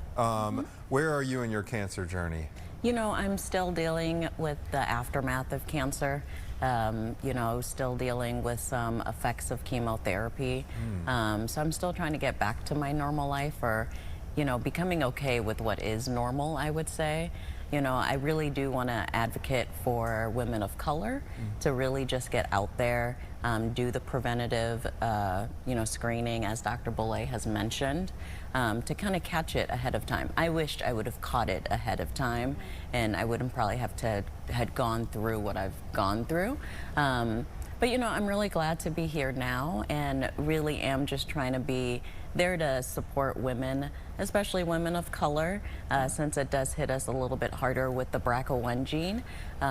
Where are you in your cancer journey? You know, I'm still dealing with the aftermath of cancer. You know, still dealing with some effects of chemotherapy. So I'm still trying to get back to my normal life, or, you know, becoming okay with what is normal, I would say. You know, I really do want to advocate for women of color to really just get out there, do the preventative, you know, screening, as Dr. Bolle has mentioned, to kind of catch it ahead of time. I wished I would have caught it ahead of time, and I wouldn't probably have had gone through what I've gone through. But, you know, I'm really glad to be here now, and really am just trying to be there to support women, especially women of color, since it does hit us a little bit harder with the BRCA1 gene.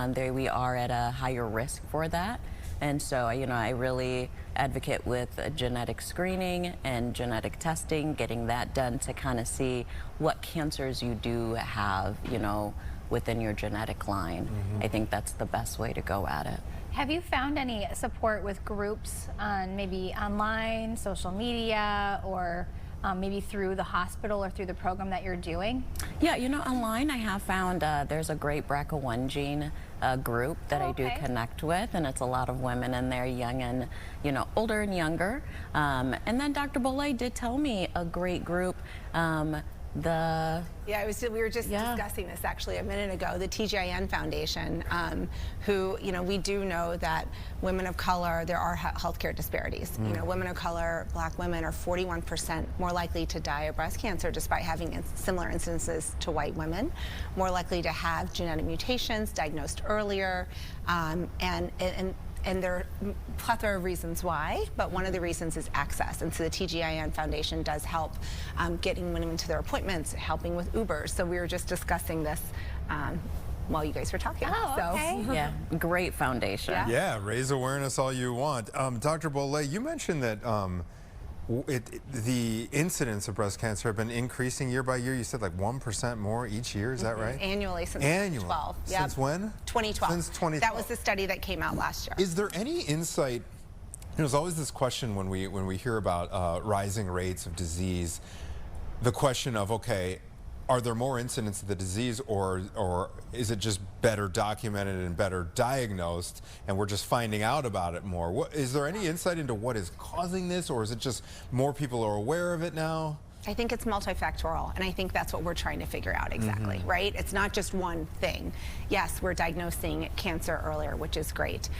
There we are at a higher risk for that. And so, you know, I really advocate with genetic screening and genetic testing, getting that done to kind of see what cancers you do have, you know, within your genetic line. I think that's the best way to go at it. Have you found any support with groups on maybe online, social media, or maybe through the hospital or through the program that you're doing? Yeah, you know, online I have found there's a great BRCA1 gene group that I do connect with, and it's a lot of women in there, young and, you know, older and younger. And then Dr. Bolle did tell me a great group. Yeah, we were just discussing this actually a minute ago. The TGIN Foundation, who, you know, we do know that women of color, there are healthcare disparities. You know, women of color, black women, are 41% more likely to die of breast cancer despite having similar incidences to white women, more likely to have genetic mutations diagnosed earlier, and there are a plethora of reasons why, but one of the reasons is access. And so the TGIN Foundation does help getting women to their appointments, helping with Ubers. So we were just discussing this while you guys were talking. Oh, okay. Yeah, great foundation. Yeah, raise awareness all you want. Dr. Bolle, you mentioned that the incidence of breast cancer have been increasing year by year. You said like 1% more each year, is that right? Annually since 2012. Yep. Since when? 2012. Since 2012. That was the study that came out last year. Is there any insight? There's always this question when we hear about rising rates of disease, the question of, okay, are there more incidents of the disease, or is it just better documented and better diagnosed, and we're just finding out about it more? Is there any insight into what is causing this, or is it just more people are aware of it now? I think it's multifactorial, and I think that's what we're trying to figure out exactly, right? It's not just one thing. Yes, we're diagnosing cancer earlier, which is great.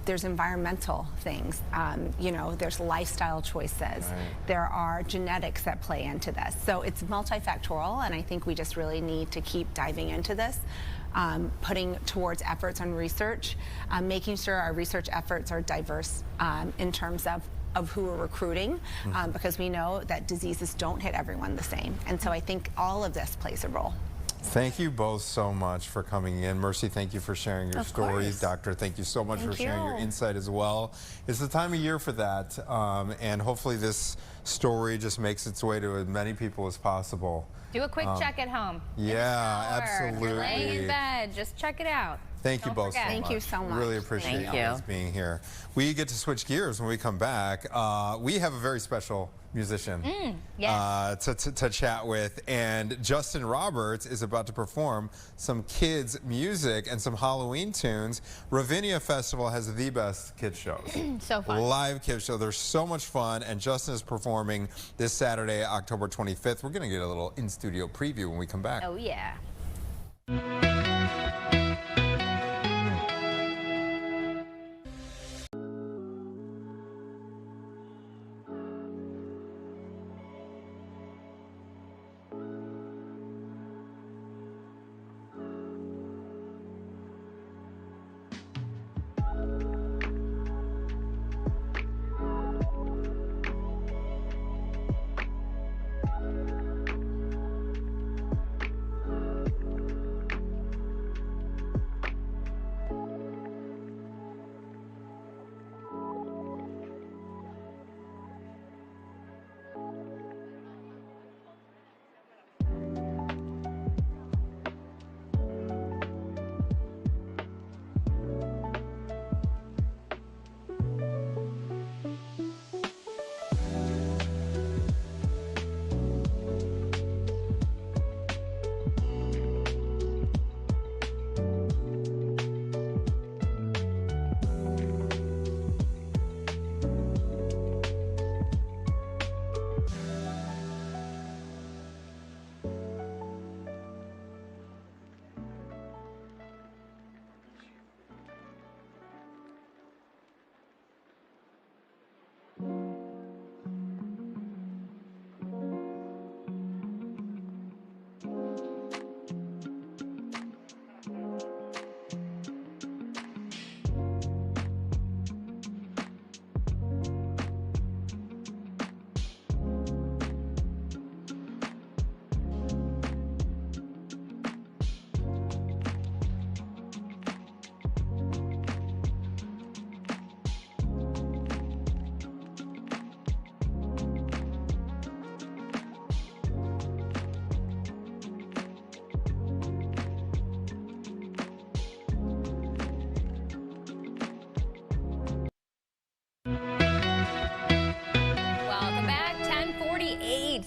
There's environmental things. You know, there's lifestyle choices. Right. There are genetics that play into this. So it's multifactorial, and I think we just really need to keep diving into this. Putting towards efforts on research, making sure our research efforts are diverse in terms of who we're recruiting, because we know that diseases don't hit everyone the same. And so I think all of this plays a role. Thank you both so much for coming in. Mercy, thank you for sharing your stories. Doctor, thank you so much for sharing your insight as well. It's the time of year for that, and hopefully this story just makes its way to as many people as possible. Do a quick check at home. Yeah, absolutely. If you're laying in bed, just check it out. Thank you both so much. Thank you so much. Really appreciate you guys being here. We get to switch gears when we come back. We have a very special musician to chat with, and Justin Roberts is about to perform some kids' music and some Halloween tunes. Ravinia Festival has the best kids shows. So fun. Live kids show. They're so much fun, and Justin is performing this Saturday, October 25th. We're going to get a little in-studio preview when we come back. Oh, yeah.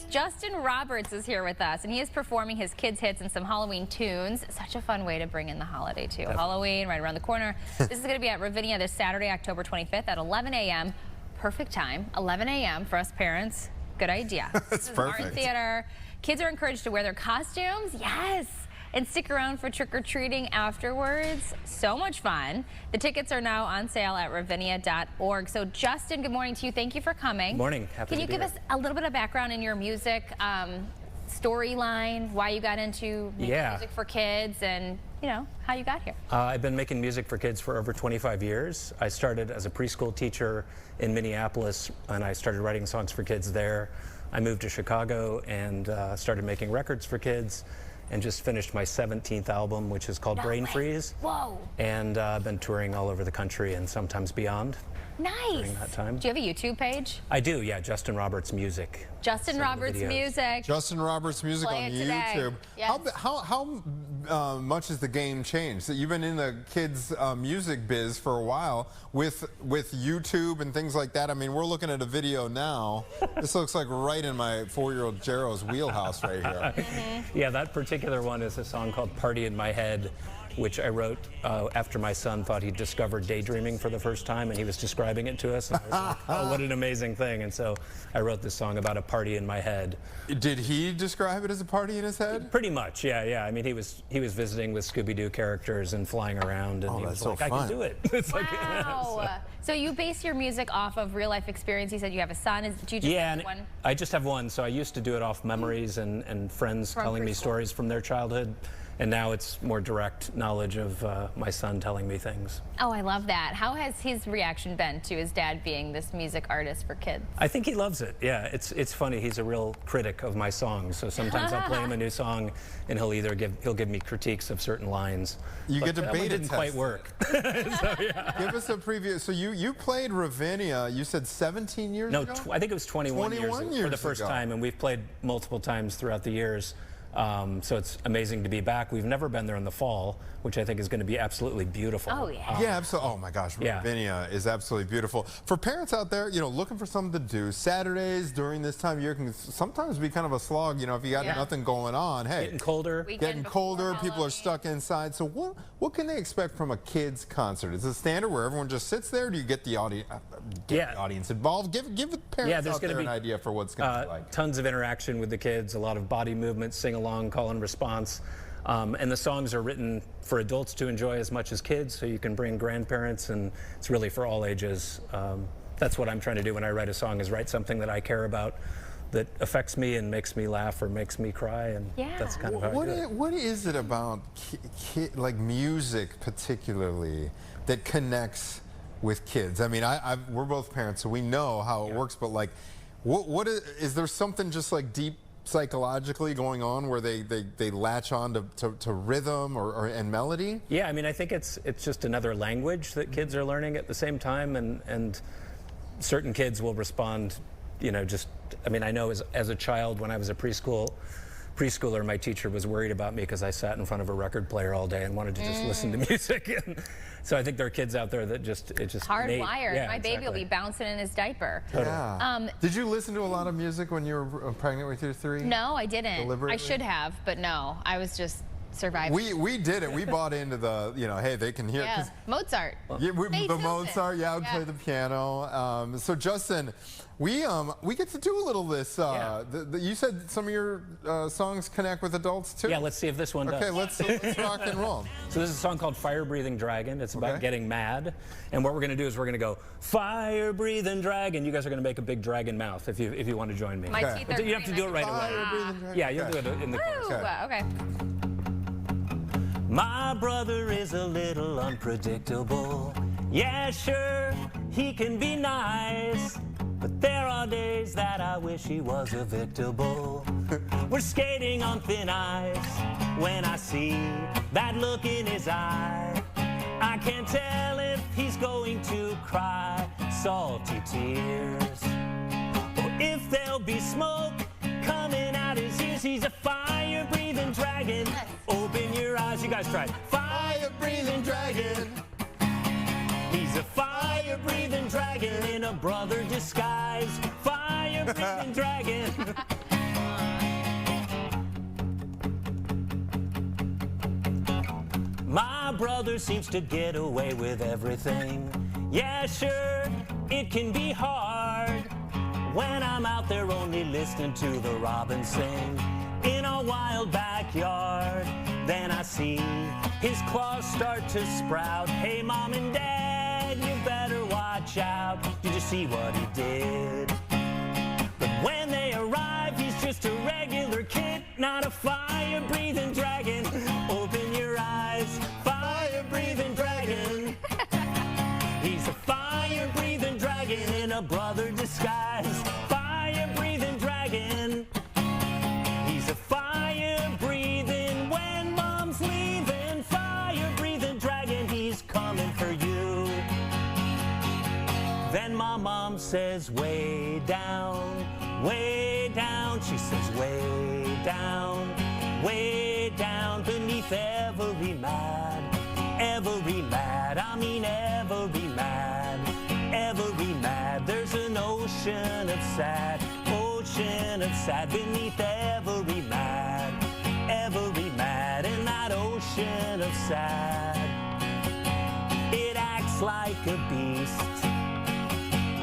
Justin Roberts is here with us, and he is performing his kids' hits and some Halloween tunes. Such a fun way to bring in the holiday, too. Definitely. Halloween, right around the corner. This is going to be at Ravinia this Saturday, October 25th at 11 a.m. Perfect time, 11 a.m. for us parents. Good idea. That's perfect. Martin Theater. Kids are encouraged to wear their costumes. Yes. And stick around for trick-or-treating afterwards. So much fun. The tickets are now on sale at ravinia.org. So Justin, good morning to you. Thank you for coming. Good morning. Happy Can you give us a little bit of background in your music storyline, why you got into making music for kids, and how you got here? I've been making music for kids for over 25 years. I started as a preschool teacher in Minneapolis, and I started writing songs for kids there. I moved to Chicago and started making records for kids, and just finished my 17th album, which is called Brain Freeze. Whoa. And I've been touring all over the country and sometimes beyond. Nice. During that time. Do you have a YouTube page? I do, yeah. Justin Roberts Music. Justin Roberts Music. Justin Roberts Music on YouTube. Yes. How much has the game changed? So you've been in the kids' music biz for a while with YouTube and things like that. I mean, we're looking at a video now. This looks like right in my 4-year-old Jero's wheelhouse right here. Yeah, that particular one is a song called Party in My Head, which I wrote after my son thought he'd discovered daydreaming for the first time, and he was describing it to us. And I was like, oh, what an amazing thing. And so I wrote this song about a party in my head. Did he describe it as a party in his head? Pretty much, yeah. I mean, he was visiting with Scooby-Doo characters and flying around, and he was like, I can do it. It's wow. So you base your music off of real-life experience. You said you have a son. Do you just have one? I just have one. So I used to do it off memories and friends telling me stories from their childhood. And now it's more direct knowledge of my son telling me things. Oh, I love that. How has his reaction been to his dad being this music artist for kids? I think he loves it. Yeah, it's funny. He's a real critic of my songs. So sometimes I'll play him a new song, and he'll give me critiques of certain lines. You get to beta test. Didn't quite work. So, yeah. Give us a preview. So you played Ravinia. You said 17 years ago? No, I think it was 21 years ago for the first time, and we've played multiple times throughout the years. So it's amazing to be back. We've never been there in the fall, which I think is going to be absolutely beautiful. Oh, yeah. Yeah, absolutely. Oh my gosh, Ravinia is absolutely beautiful. For parents out there, you know, looking for something to do, Saturdays during this time of year can sometimes be kind of a slog. You know, if you got nothing going on, hey, Getting colder. getting colder, people are stuck inside. So what can they expect from a kids concert? Is it standard where everyone just sits there? Do you get the audience involved? Give the parents out there an idea for what's going to be like. Tons of interaction with the kids, a lot of body movement, sing along, call and response. And the songs are written for adults to enjoy as much as kids, so you can bring grandparents, and it's really for all ages. That's what I'm trying to do when I write a song, is write something that I care about, that affects me and makes me laugh or makes me cry, and that's kind of how I do it. What is it about like music particularly that connects with kids? I mean, we're both parents, so we know how it works, but like, is there something just like deep psychologically going on where they latch on to rhythm and melody? Yeah, I mean, I think it's just another language that kids are learning at the same time, and certain kids will respond, you know, just, I mean, I know as a child when I was a preschooler, my teacher was worried about me because I sat in front of a record player all day and wanted to just listen to music. And so I think there are kids out there that just hardwired. Yeah, my baby will be bouncing in his diaper. Yeah. Did you listen to a lot of music when you were pregnant with your 3? No, I didn't. Deliberately? I should have, but no, I was just surviving. We did it. We bought into the, you know, hey, they can hear. Yeah, Mozart. Yeah, the Mozart. Yeah, I would play the piano. So Justin, we get to do a little this. You said some of your songs connect with adults too. Yeah, let's see if this one does. Okay, let's rock and roll. So this is a song called Fire Breathing Dragon. It's about getting mad, and what we're going to do is we're going to go Fire Breathing Dragon. You guys are going to make a big dragon mouth if you want to join me. My teeth are you have to do it right away. Fire Breathing Dragon. Yeah, you'll do it in the chorus. Okay. My brother is a little unpredictable. Yeah, sure, he can be nice, but there are days that I wish he was evictable. We're skating on thin ice when I see that look in his eye. I can't tell if he's going to cry salty tears, or if there'll be smoke coming out his ears. He's a fire-breathing dragon. Open your eyes. You guys try it. Fire-breathing dragon. He's a fire-breathing dragon in a brother disguise. Fire-breathing dragon. My brother seems to get away with everything. Yeah, sure, it can be hard when I'm out there only listening to the robin sing in a wild backyard. Then I see his claws start to sprout. Hey, Mom and Dad, you better watch out. Did you see what he did? But when they arrive, he's just a regular kid, not a fire-breathing dragon. Open your eyes, fire-breathing dragon. He's a fire-breathing dragon in a brother disguise. Fire-breathing dragon. He's a fire-breathing when Mom's leaving. Fire-breathing dragon, he's coming for you. Then my mom says, way down, way down. She says, way down beneath every mad, I mean every mad. There's an ocean of sad beneath every mad, in that ocean of sad. It acts like a beast,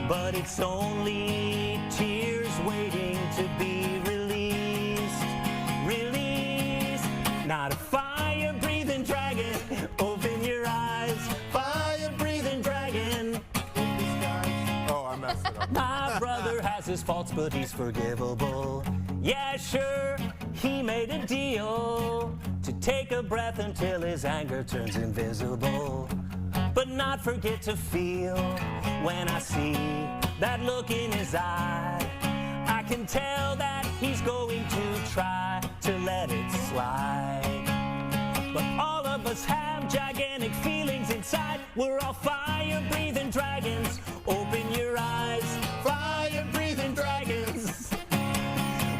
but it's only tears waiting to be released. Not a fire-breathing dragon. Open your eyes, fire-breathing dragon. Oh, I messed it up. My brother has his faults, but he's forgivable. Yeah, sure, he made a deal to take a breath until his anger turns invisible. But not forget to feel when I see that look in his eye. I can tell that he's going to try to let it slide. But all of us have gigantic feelings inside. We're all fire-breathing dragons. Open your eyes, fire-breathing dragons.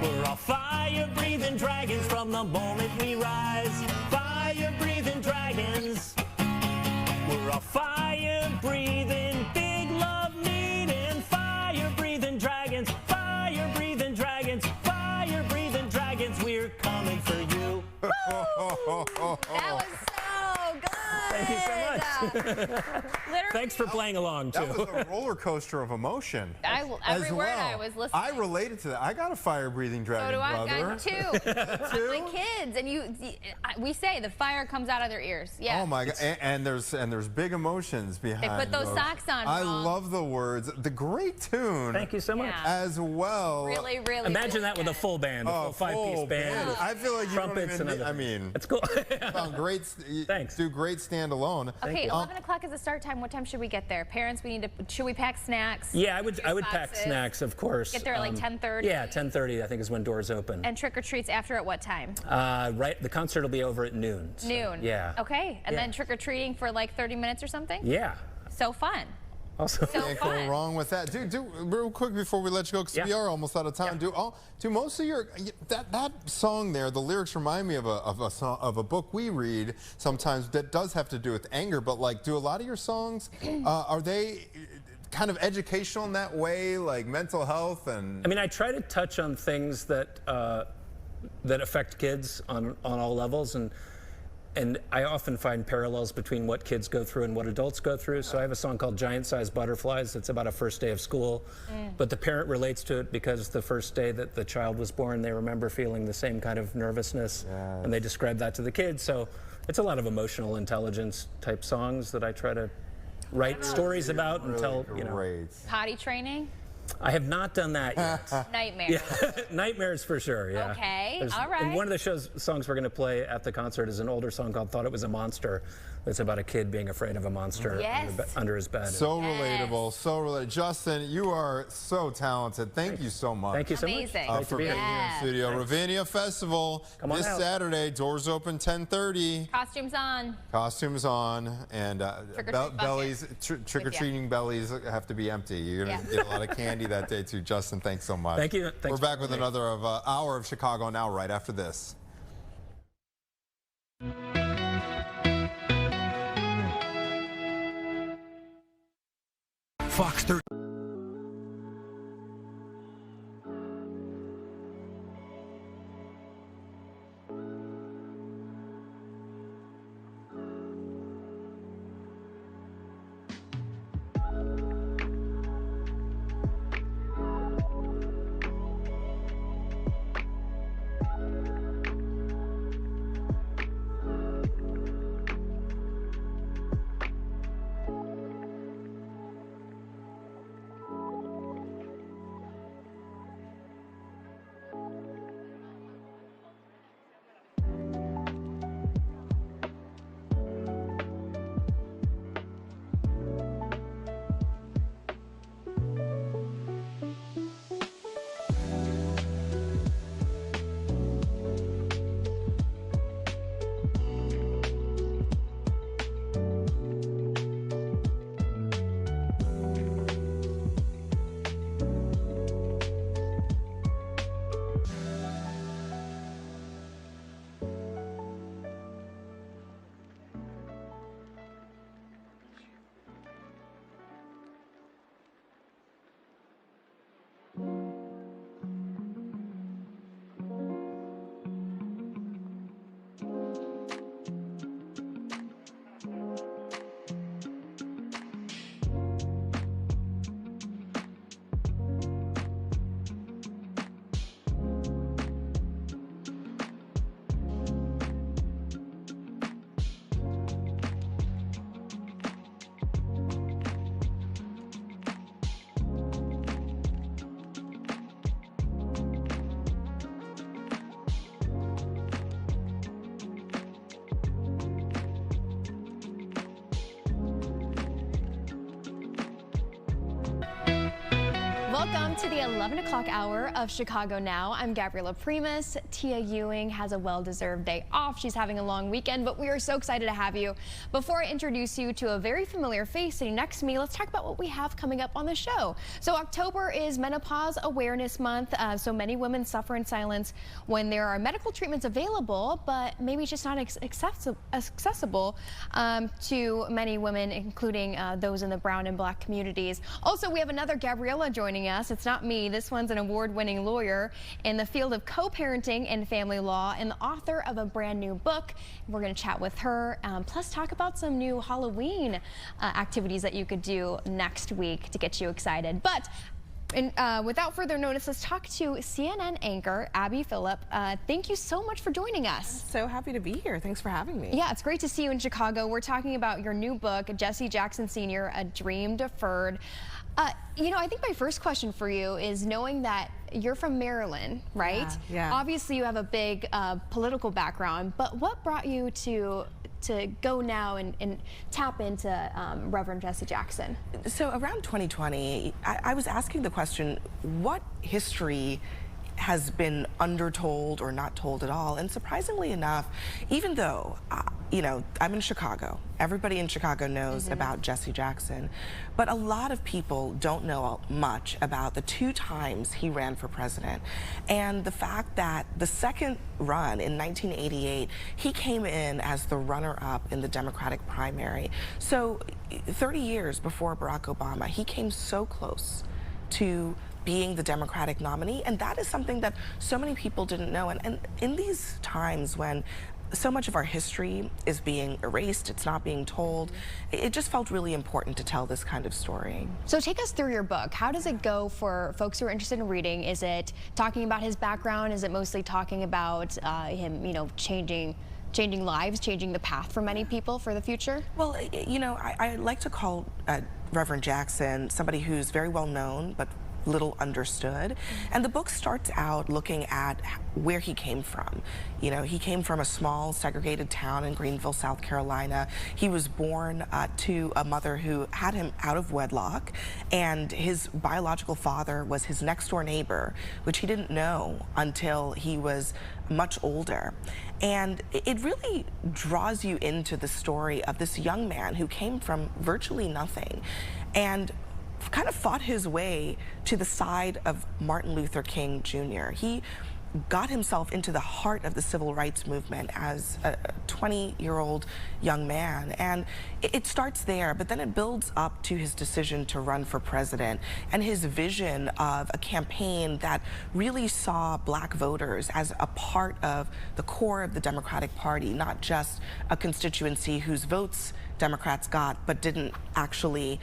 We're all fire-breathing dragons from the the moment we rise. Fire-breathing dragons. We're all fire-breathing, big love-needing, fire-breathing dragons, fire-breathing dragons, fire-breathing dragons. We're coming for you. That was so good. Thank you so much. Literally. Thanks for playing along, too. That was a roller coaster of emotion. Every word I was listening. I related to that. I got a fire-breathing dragon, So do I. brother. I got two. My kids, and we say the fire comes out of their ears. Yeah. Oh my God! And there's big emotions behind. They put those socks on. I love the words. The great tune. Thank you so much. Yeah. As well. Really, really. Imagine really that with a good. full band, a full five-piece band. I feel like you trumpets don't even and need, other. I mean, it's cool. sound great. Thanks. Do great standalone. Okay, 11 o'clock is the start time. What time should we get there? Parents, should we pack snacks? Yeah, I would pack snacks, of course. Get there at like 10:30? Yeah, 10:30 I think is when doors open. And trick-or-treats after at what time? Right, the concert will be over at noon. So, Noon. Yeah. Okay, and Yeah. then trick-or-treating for like 30 minutes or something? Yeah. So fun. Also, So Can't go fun. wrong with that. Do real quick before we let you go, because we are almost out of time. Yeah. Do most of your that song there? The lyrics remind me of a book we read sometimes that does have to do with anger. But like, do a lot of your songs are they kind of educational in that way, like mental health and? I mean, I try to touch on things that that affect kids on all levels, and I often find parallels between what kids go through and what adults go through. So I have a song called Giant-Sized Butterflies. It's about a first day of school, but the parent relates to it because the first day that the child was born, they remember feeling the same kind of nervousness, and they describe that to the kids. So it's a lot of emotional intelligence type songs that I try to write stories about and tell, Great. Potty training? I have not done that yet. Nightmare. Yeah, nightmares for sure. Yeah. Okay, There's- all right. And one of the songs we're going to play at the concert is an older song called "Thought It Was a Monster." It's about a kid being afraid of a monster under his bed. So relatable, so relatable. Justin, you are so talented. Thank you so much. Thank you so Amazing. much. For being here in studio. Ravinia Festival Come on this out. Saturday. Doors open 10:30. Costumes on. Costumes on, and Trick-or-treat bellies, trick-or-treating bellies have to be empty. You're gonna get a lot of candy that day too. Justin, thanks so much. Thank you. Thanks We're back for with having me. another hour of Chicago Now right after this. Fox 13. Welcome to the 11 o'clock hour of Chicago Now. I'm Gabriella Primus. Tia Ewing has a well-deserved day off. She's having a long weekend, but we are so excited to have you. Before I introduce you to a very familiar face sitting next to me, let's talk about what we have coming up on the show. So October is Menopause Awareness Month. So many women suffer in silence when there are medical treatments available, but maybe just not accessible to many women, including those in the brown and black communities. Also, we have another Gabriella joining us. It's not me. This one's an award-winning lawyer in the field of co-parenting and family law and the author of a brand new book. We're going to chat with her, plus talk about some new Halloween activities that you could do next week to get you excited. But without further notice, let's talk to CNN anchor Abby Phillip. Thank you so much for joining us. So happy to be here. Thanks for having me. Yeah, it's great to see you in Chicago. We're talking about your new book, Jesse Jackson Sr., A Dream Deferred. You know, I think my first question for you is, knowing that you're from Maryland, right? Yeah. Obviously, you have a big political background, but what brought you to go now and tap into Reverend Jesse Jackson? So around 2020, I was asking the question, what history has been undertold or not told at all? And surprisingly enough, even though, you know, I'm in Chicago, everybody in Chicago knows about Jesse Jackson, but a lot of people don't know much about the 2 times he ran for president. And the fact that the second run in 1988, he came in as the runner-up in the Democratic primary. So 30 years before Barack Obama, he came so close to being the Democratic nominee, and that is something that so many people didn't know. And in these times when so much of our history is being erased, it's not being told, it just felt really important to tell this kind of story. So take us through your book. How does it go for folks who are interested in reading? Is it talking about his background? Is it mostly talking about him, you know, changing lives, changing the path for many people for the future? Well, you know, I like to call Reverend Jackson somebody who's very well known, but little understood. And the book starts out looking at where he came from. You know, he came from a small segregated town in Greenville, South Carolina. He was born to a mother who had him out of wedlock, and his biological father was his next door neighbor, which he didn't know until he was much older. And it really draws you into the story of this young man who came from virtually nothing and kind of fought his way to the side of Martin Luther King Jr. He got himself into the heart of the civil rights movement as a 20-year-old young man. And it starts there, but then it builds up to his decision to run for president and his vision of a campaign that really saw black voters as a part of the core of the Democratic Party, not just a constituency whose votes Democrats got but didn't actually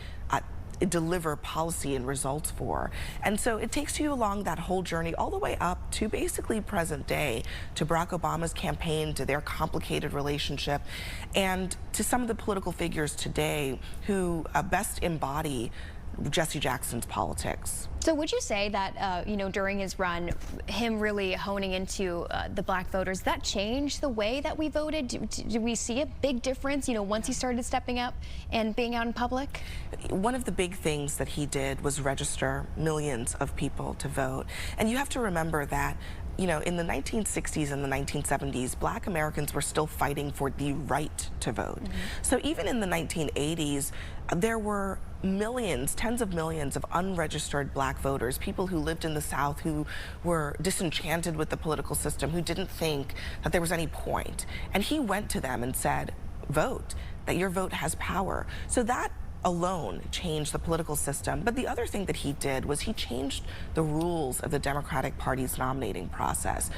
deliver policy and results for. And so it takes you along that whole journey all the way up to basically present day, to Barack Obama's campaign, to their complicated relationship, and to some of the political figures today who best embody Jesse Jackson's politics. So would you say that, you know, during his run, him really honing into the black voters, that changed the way that we voted? Do we see a big difference, you know, once he started stepping up and being out in public? One of the big things that he did was register millions of people to vote. And you have to remember that, you know, in the 1960s and the 1970s, black Americans were still fighting for the right to vote. So even in the 1980s, there were millions, tens of millions of unregistered black voters, people who lived in the South who were disenchanted with the political system, who didn't think that there was any point. And he went to them and said, vote, that your vote has power. So that alone changed the political system. But the other thing that he did was he changed the rules of the Democratic Party's nominating process.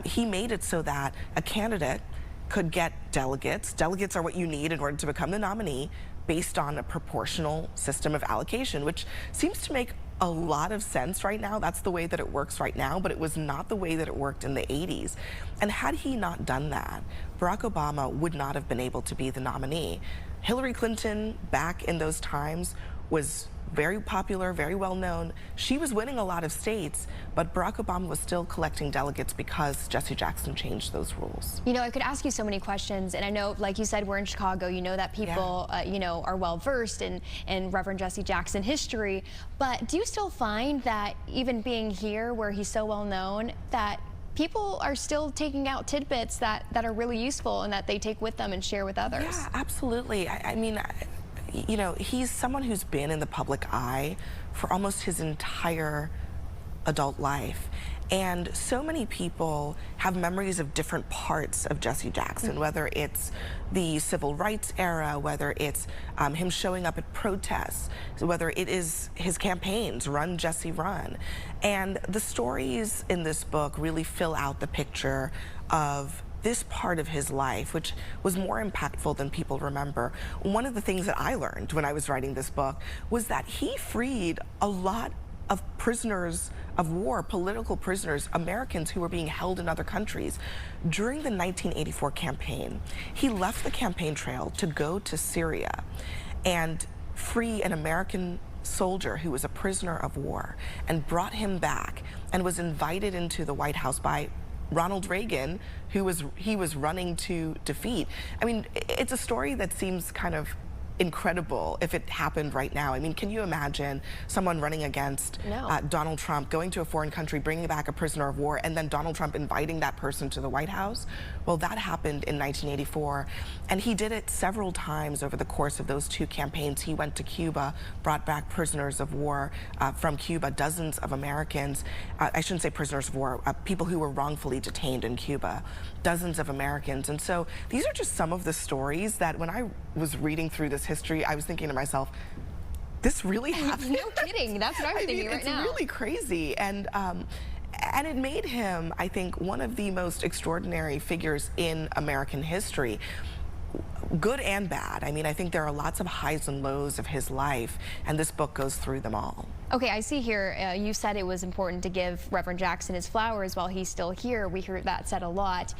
He made it so that a candidate could get delegates. Delegates are what you need in order to become the nominee, based on a proportional system of allocation, which seems to make a lot of sense right now. That's the way that it works right now, but it was not the way that it worked in the 80s. And had he not done that, Barack Obama would not have been able to be the nominee. Hillary Clinton, back in those times, was very popular, very well known. She was winning a lot of states, but Barack Obama was still collecting delegates because Jesse Jackson changed those rules. You know, I could ask you so many questions, and I know, like you said, we're in Chicago. You know that people, you know, are well versed in Reverend Jesse Jackson history. But do you still find that even being here, where he's so well known, that people are still taking out tidbits that are really useful and that they take with them and share with others? Yeah, absolutely. I mean, you know, he's someone who's been in the public eye for almost his entire adult life. And so many people have memories of different parts of Jesse Jackson, whether it's the civil rights era, whether it's him showing up at protests, whether it is his campaigns, Run, Jesse, Run. And the stories in this book really fill out the picture of this part of his life, which was more impactful than people remember. One of the things that I learned when I was writing this book was that he freed a lot of prisoners of war, political prisoners, Americans who were being held in other countries. During the 1984 campaign, he left the campaign trail to go to Syria and free an American soldier who was a prisoner of war, and brought him back and was invited into the White House by Ronald Reagan, who he was running to defeat. I mean, it's a story that seems kind of incredible if it happened right now. I mean, can you imagine someone running against Donald Trump, going to a foreign country, bringing back a prisoner of war, and then Donald Trump inviting that person to the White House? Well, that happened in 1984, and he did it several times over the course of those two campaigns. He went to Cuba, brought back prisoners of war from Cuba, dozens of Americans, I shouldn't say prisoners of war, people who were wrongfully detained in Cuba, dozens of Americans. And so these are just some of the stories that when I was reading through this history, I was thinking to myself, this really happened? No kidding, that's what I'm thinking right now. It's really crazy. And it made him, I think, one of the most extraordinary figures in American history, good and bad. I mean, I think there are lots of highs and lows of his life, and this book goes through them all. Okay, I see here, you said it was important to give Reverend Jackson his flowers while he's still here. We hear that said a lot.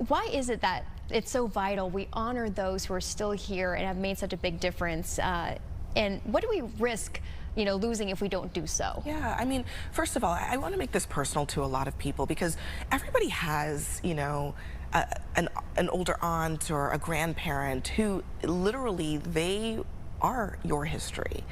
Why is it that it's so vital we honor those who are still here and have made such a big difference? And what do we risk, you know, losing if we don't do so? Yeah, I mean, first of all, I want to make this personal to a lot of people, because everybody has, you know, an older aunt or a grandparent who literally they are your history.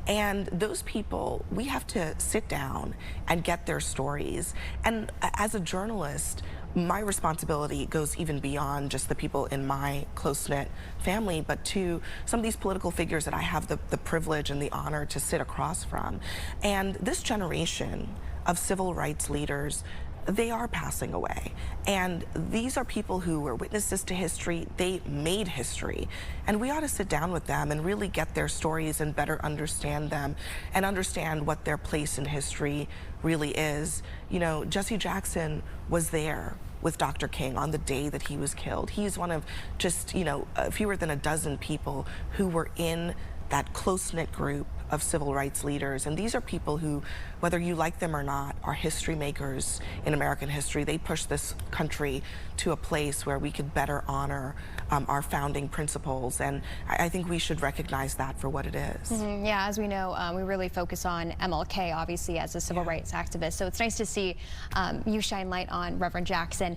And those people, we have to sit down and get their stories. And as a journalist, my responsibility goes even beyond just the people in my close-knit family, but to some of these political figures that I have the privilege and the honor to sit across from. And this generation of civil rights leaders, they are passing away. And these are people who were witnesses to history. They made history. And we ought to sit down with them and really get their stories and better understand them and understand what their place in history really is. You know, Jesse Jackson was there with Dr. King on the day that he was killed. He's one of just, you know, fewer than a dozen people who were in that close-knit group of civil rights leaders. And these are people who, whether you like them or not, are history makers in American history. They pushed this country to a place where we could better honor our founding principles. And I think we should recognize that for what it is. Yeah, as we know, we really focus on MLK, obviously, as a civil rights activist. So it's nice to see you shine light on Reverend Jackson.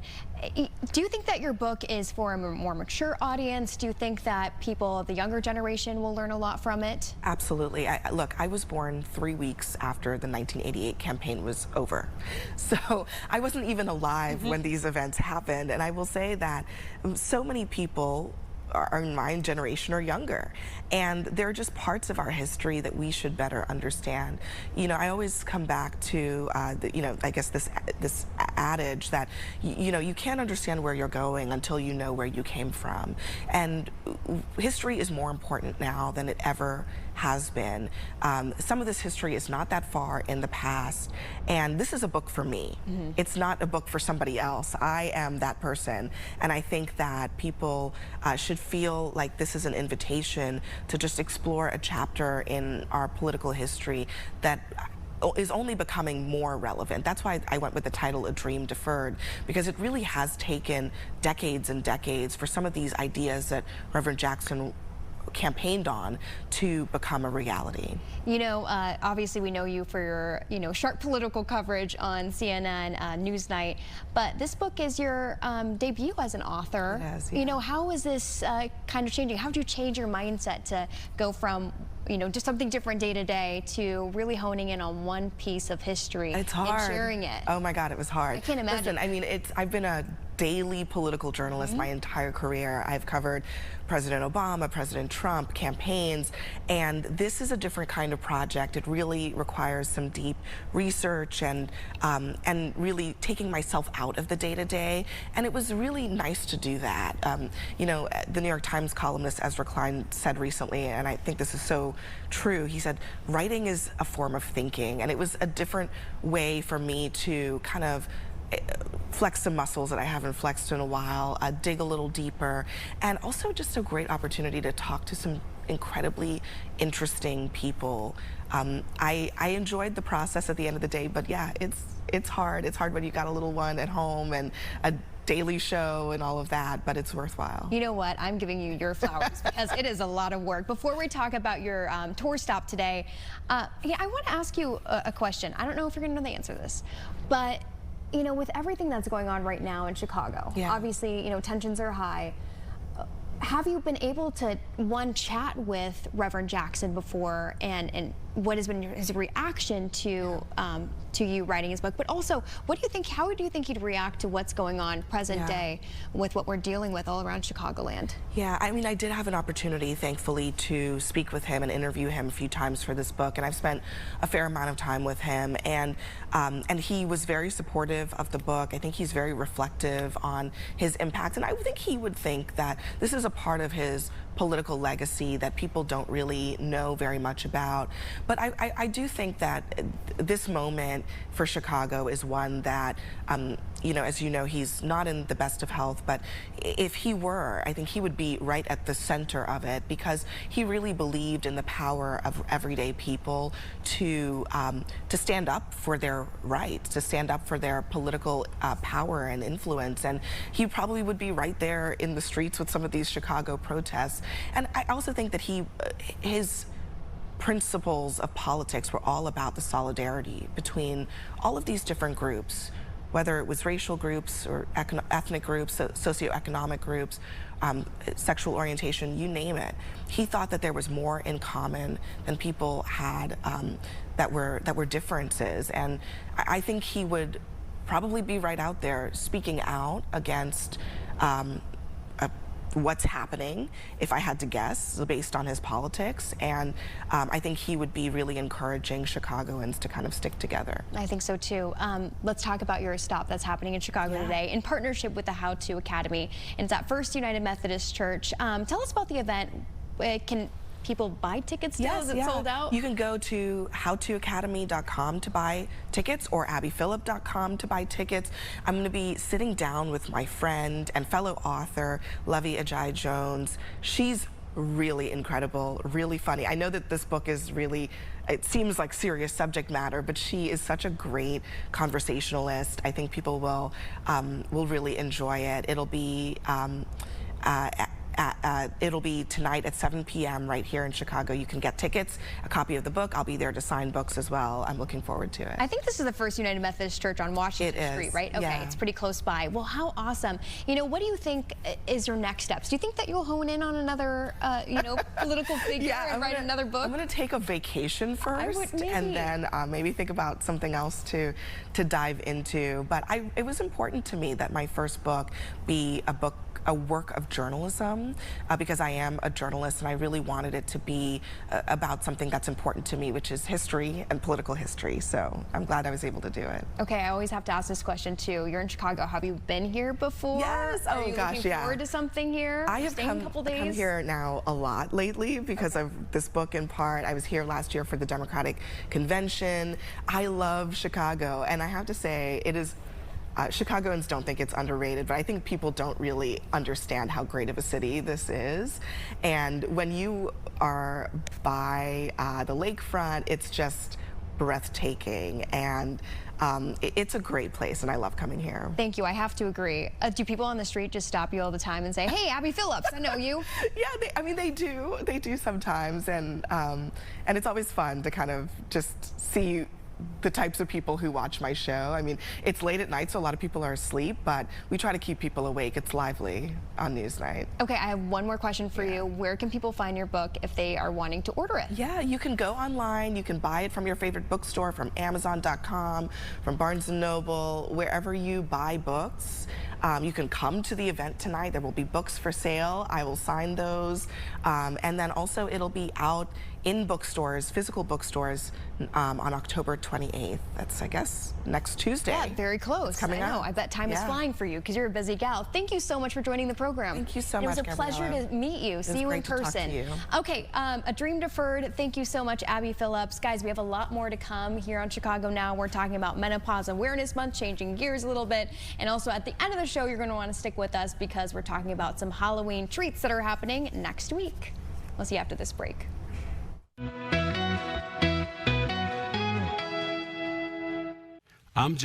Do you think that your book is for a more mature audience? Do you think that people of the younger generation will learn a lot from it? Absolutely. Look, I was born 3 weeks after the 1988 campaign was over. So I wasn't even alive when these events happened. And I will say that so many people are in my generation or younger, and there are just parts of our history that we should better understand. You know, I always come back to you know, I guess this adage that you know, you can't understand where you're going until you know where you came from, and history is more important now than it ever has been. Some of this history is not that far in the past, and this is a book for me. It's not a book for somebody else. I am that person, and I think that people should feel like this is an invitation to just explore a chapter in our political history that is only becoming more relevant. That's why I went with the title, A Dream Deferred, because it really has taken decades and decades for some of these ideas that Reverend Jackson campaigned on to become a reality. You know, obviously we know you for your, sharp political coverage on CNN Newsnight, but this book is your debut as an author. It is, yeah. How is this kind of changing? How did you change your mindset to go from, just something different day to day to really honing in on one piece of history? It's hard. And sharing it. Oh my God, it was hard. I can't imagine. Listen, I mean, I've been a daily political journalist my entire career. I've covered President Obama, President Trump, campaigns, and this is a different kind of project. It really requires some deep research and really taking myself out of the day-to-day, and it was really nice to do that. The New York Times columnist Ezra Klein said recently, and I think this is so true, he said, writing is a form of thinking, and it was a different way for me to kind of flex some muscles that I haven't flexed in a while, dig a little deeper, and also just a great opportunity to talk to some incredibly interesting people. I enjoyed the process at the end of the day, but yeah, it's hard. It's hard when you got a little one at home and a daily show and all of that, but it's worthwhile. You know what? I'm giving you your flowers because it is a lot of work. Before we talk about your tour stop today, I want to ask you a question. I don't know if you're going to know the answer to this, but with everything that's going on right now in Chicago, obviously, tensions are high. Have you been able to, chat with Reverend Jackson before, and what has been his reaction to you writing his book? But also, what do you think? How do you think he'd react to what's going on present day with what we're dealing with all around Chicagoland? Yeah, I mean, I did have an opportunity, thankfully, to speak with him and interview him a few times for this book, and I've spent a fair amount of time with him, and he was very supportive of the book. I think he's very reflective on his impact, and I think he would think that this is a part of his political legacy that people don't really know very much about. But I do think that this moment for Chicago is one that, as you know, he's not in the best of health, but if he were, I think he would be right at the center of it, because he really believed in the power of everyday people to stand up for their rights, to stand up for their political power and influence. And he probably would be right there in the streets with some of these Chicago protests. And I also think that his principles of politics were all about the solidarity between all of these different groups, whether it was racial groups or ethnic groups, socioeconomic groups, sexual orientation, you name it. He thought that there was more in common than people had that were differences. And I think he would probably be right out there speaking out against what's happening, if I had to guess, based on his politics. And I think he would be really encouraging Chicagoans to kind of stick together. I think so too. Let's talk about your stop that's happening in Chicago today in partnership with the How To Academy. And it's at First United Methodist Church. Tell us about the event. Can people buy tickets still? Is it sold out? You can go to howtoacademy.com to buy tickets, or abbyphillip.com to buy tickets. I'm going to be sitting down with my friend and fellow author, Lovey Ajayi-Jones. She's really incredible, really funny. I know that this book is really, it seems like serious subject matter, but she is such a great conversationalist. I think people will really enjoy it. It'll be tonight at 7 p.m. right here in Chicago. You can get tickets, a copy of the book. I'll be there to sign books as well. I'm looking forward to it. I think this is the First United Methodist Church on Washington Street, right? Okay, it's pretty close by. Well, how awesome. What do you think is your next steps? Do you think that you'll hone in on another, political figure and write another book? I'm going to take a vacation first, and then maybe think about something else to dive into. But it was important to me that my first book be a work of journalism, because I am a journalist, and I really wanted it to be about something that's important to me, which is history and political history. So I'm glad I was able to do it. Okay, I always have to ask this question too. You're in Chicago. Have you been here before? Yes. Are you looking forward to something here? I have come here now a lot lately because of this book in part. I was here last year for the Democratic Convention. I love Chicago, and I have to say it is. Chicagoans don't think it's underrated, but I think people don't really understand how great of a city this is. And when you are by the lakefront, it's just breathtaking, and it's a great place, and I love coming here. Thank you. I have to agree. Do people on the street just stop you all the time and say, "Hey, Abby Phillips, I know you"? Yeah, I mean, they do. They do sometimes, and it's always fun to kind of just see the types of people who watch my show. I mean, it's late at night, so a lot of people are asleep, but we try to keep people awake. It's lively on Newsnight. Okay, I have one more question for you. Where can people find your book if they are wanting to order it? Yeah, you can go online. You can buy it from your favorite bookstore, from Amazon.com, from Barnes & Noble, wherever you buy books. You can come to the event tonight. There will be books for sale. I will sign those. And then also it'll be out in bookstores, physical bookstores, on October 28th. That's, I guess, next Tuesday. Yeah, very close. It's coming I know. out. I bet time is flying for you because you're a busy gal. Thank you so much for joining the program. Thank you so much, It was a pleasure Gabriella. to meet you, see you in person. To talk to you. Okay, a Dream Deferred. Thank you so much, Abby Phillips. Guys, we have a lot more to come here on Chicago Now. We're talking about Menopause Awareness Month, changing gears a little bit. And also at the end of the show, you're going to want to stick with us because we're talking about some Halloween treats that are happening next week. We'll see you after this break. I'm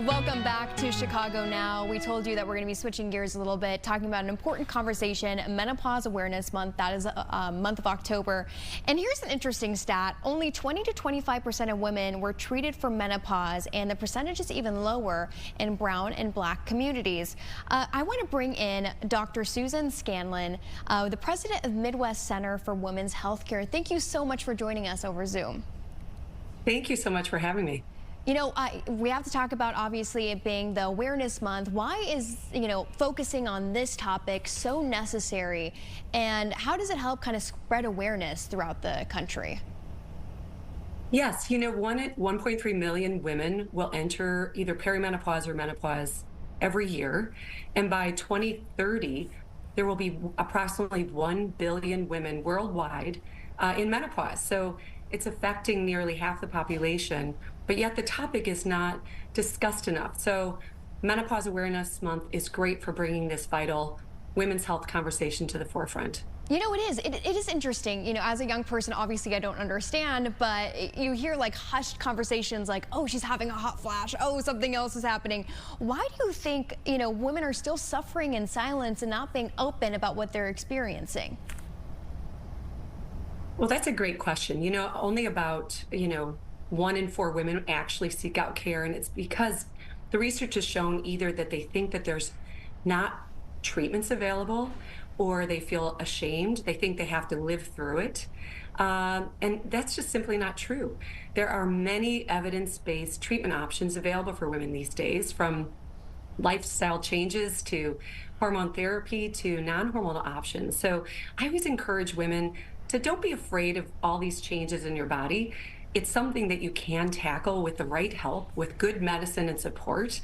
Welcome back to Chicago Now. We told you that we're going to be switching gears a little bit, talking about an important conversation, Menopause Awareness Month. That is month of October. And here's an interesting stat. Only 20 to 25% of women were treated for menopause, and the percentage is even lower in brown and black communities. I want to bring in Dr. Susan Scanlon, the president of Midwest Center for Women's Healthcare. Thank you so much for joining us over Zoom. Thank you so much for having me. You know, we have to talk about, obviously, it being the Awareness Month. Why is, focusing on this topic so necessary, and how does it help kind of spread awareness throughout the country? Yes, 1.3 million women will enter either perimenopause or menopause every year. And by 2030, there will be approximately 1 billion women worldwide in menopause. So it's affecting nearly half the population, but yet the topic is not discussed enough. So Menopause Awareness Month is great for bringing this vital women's health conversation to the forefront. You know, it is. It is interesting. As a young person, obviously I don't understand, but you hear like hushed conversations like, oh, she's having a hot flash. Oh, something else is happening. Why do you think, women are still suffering in silence and not being open about what they're experiencing? Well, that's a great question. Only about, 1 in 4 women actually seek out care. And it's because the research has shown either that they think that there's not treatments available, or they feel ashamed. They think they have to live through it. And that's just simply not true. There are many evidence-based treatment options available for women these days, from lifestyle changes to hormone therapy to non-hormonal options. So I always encourage women to don't be afraid of all these changes in your body. It's something that you can tackle with the right help, with good medicine and support.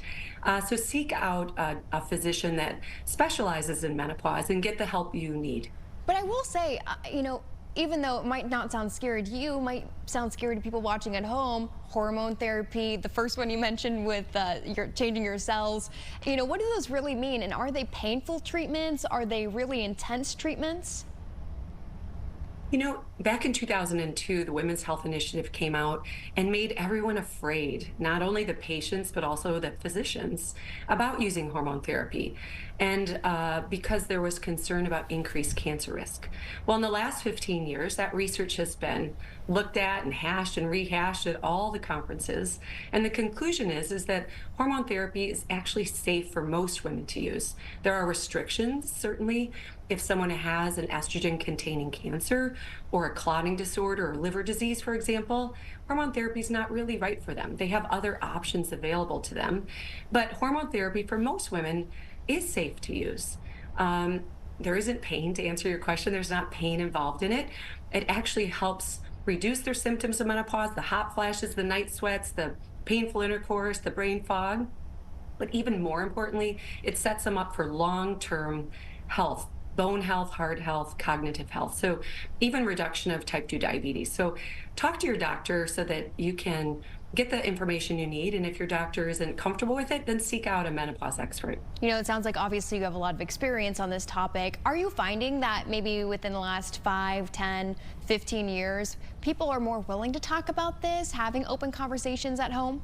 So seek out a physician that specializes in menopause and get the help you need. But I will say, you know, even though it might not sound scary to you, might sound scary to people watching at home, hormone therapy, the first one you mentioned with you're changing your cells, you know, what do those really mean? And are they painful treatments? Are they really intense treatments? You know, back in 2002, the Women's Health Initiative came out and made everyone afraid, not only the patients, but also the physicians, about using hormone therapy. And because there was concern about increased cancer risk. Well, in the last 15 years, that research has been looked at and hashed and rehashed at all the conferences. And the conclusion is that hormone therapy is actually safe for most women to use. There are restrictions, certainly, if someone has an estrogen-containing cancer or a clotting disorder or liver disease, for example, hormone therapy is not really right for them. They have other options available to them. But hormone therapy for most women is safe to use. There isn't pain, to answer your question. There's not pain involved in it. It actually helps reduce their symptoms of menopause, the hot flashes, the night sweats, the painful intercourse, the brain fog. But even more importantly, it sets them up for long-term health, bone health, heart health, cognitive health. So even reduction of type 2 diabetes. So talk to your doctor so that you can get the information you need. And if your doctor isn't comfortable with it, then seek out a menopause expert. You know, it sounds like obviously you have a lot of experience on this topic. Are you finding that maybe within the last 5, 10, 15 years, people are more willing to talk about this, having open conversations at home?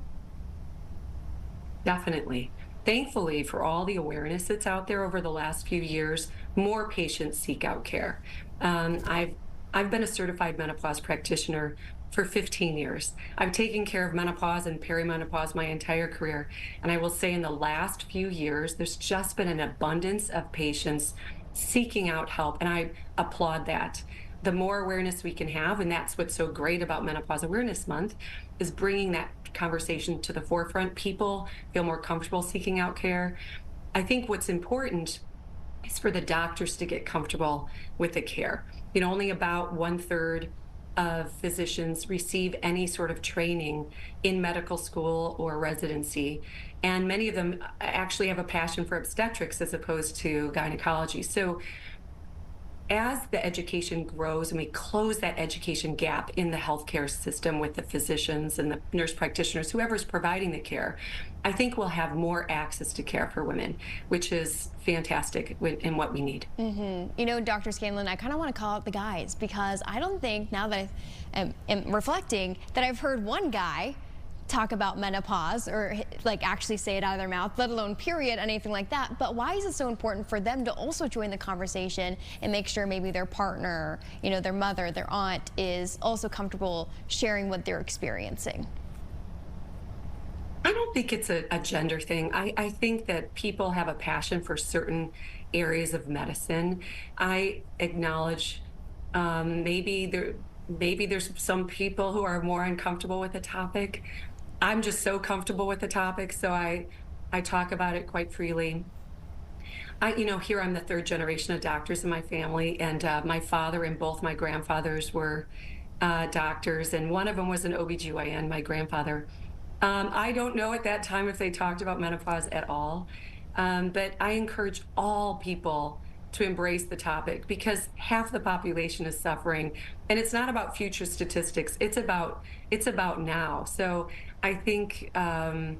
Definitely. Thankfully, for all the awareness that's out there over the last few years, more patients seek out care. I've been a certified menopause practitioner for 15 years. I've taken care of menopause and perimenopause my entire career. And I will say in the last few years, there's just been an abundance of patients seeking out help, and I applaud that. The more awareness we can have, and that's what's so great about Menopause Awareness Month, is bringing that conversation to the forefront. People feel more comfortable seeking out care. I think what's important is for the doctors to get comfortable with the care. You know, only about 1/3 of physicians receive any sort of training in medical school or residency, and many of them actually have a passion for obstetrics as opposed to gynecology. So as the education grows and we close that education gap in the healthcare system with the physicians and the nurse practitioners, whoever's providing the care, I think we'll have more access to care for women, which is fantastic in what we need. You know, Dr. Scanlon, I kind of want to call out the guys, because I don't think, now that I am reflecting, that I've heard one guy talk about menopause or like actually say it out of their mouth, let alone period, anything like that. But why is it so important for them to also join the conversation and make sure maybe their partner, you know, their mother, their aunt is also comfortable sharing what they're experiencing? I don't think it's a gender thing. I think that people have a passion for certain areas of medicine. I acknowledge maybe there's some people who are more uncomfortable with the topic. I'm just so comfortable with the topic, so I talk about it quite freely. You know, here I'm the 3rd generation of doctors in my family, and my father and both my grandfathers were doctors, and one of them was an OBGYN, my grandfather. I don't know at that time if they talked about menopause at all, but I encourage all people to embrace the topic, because half the population is suffering, and it's not about future statistics. It's about now. So I think I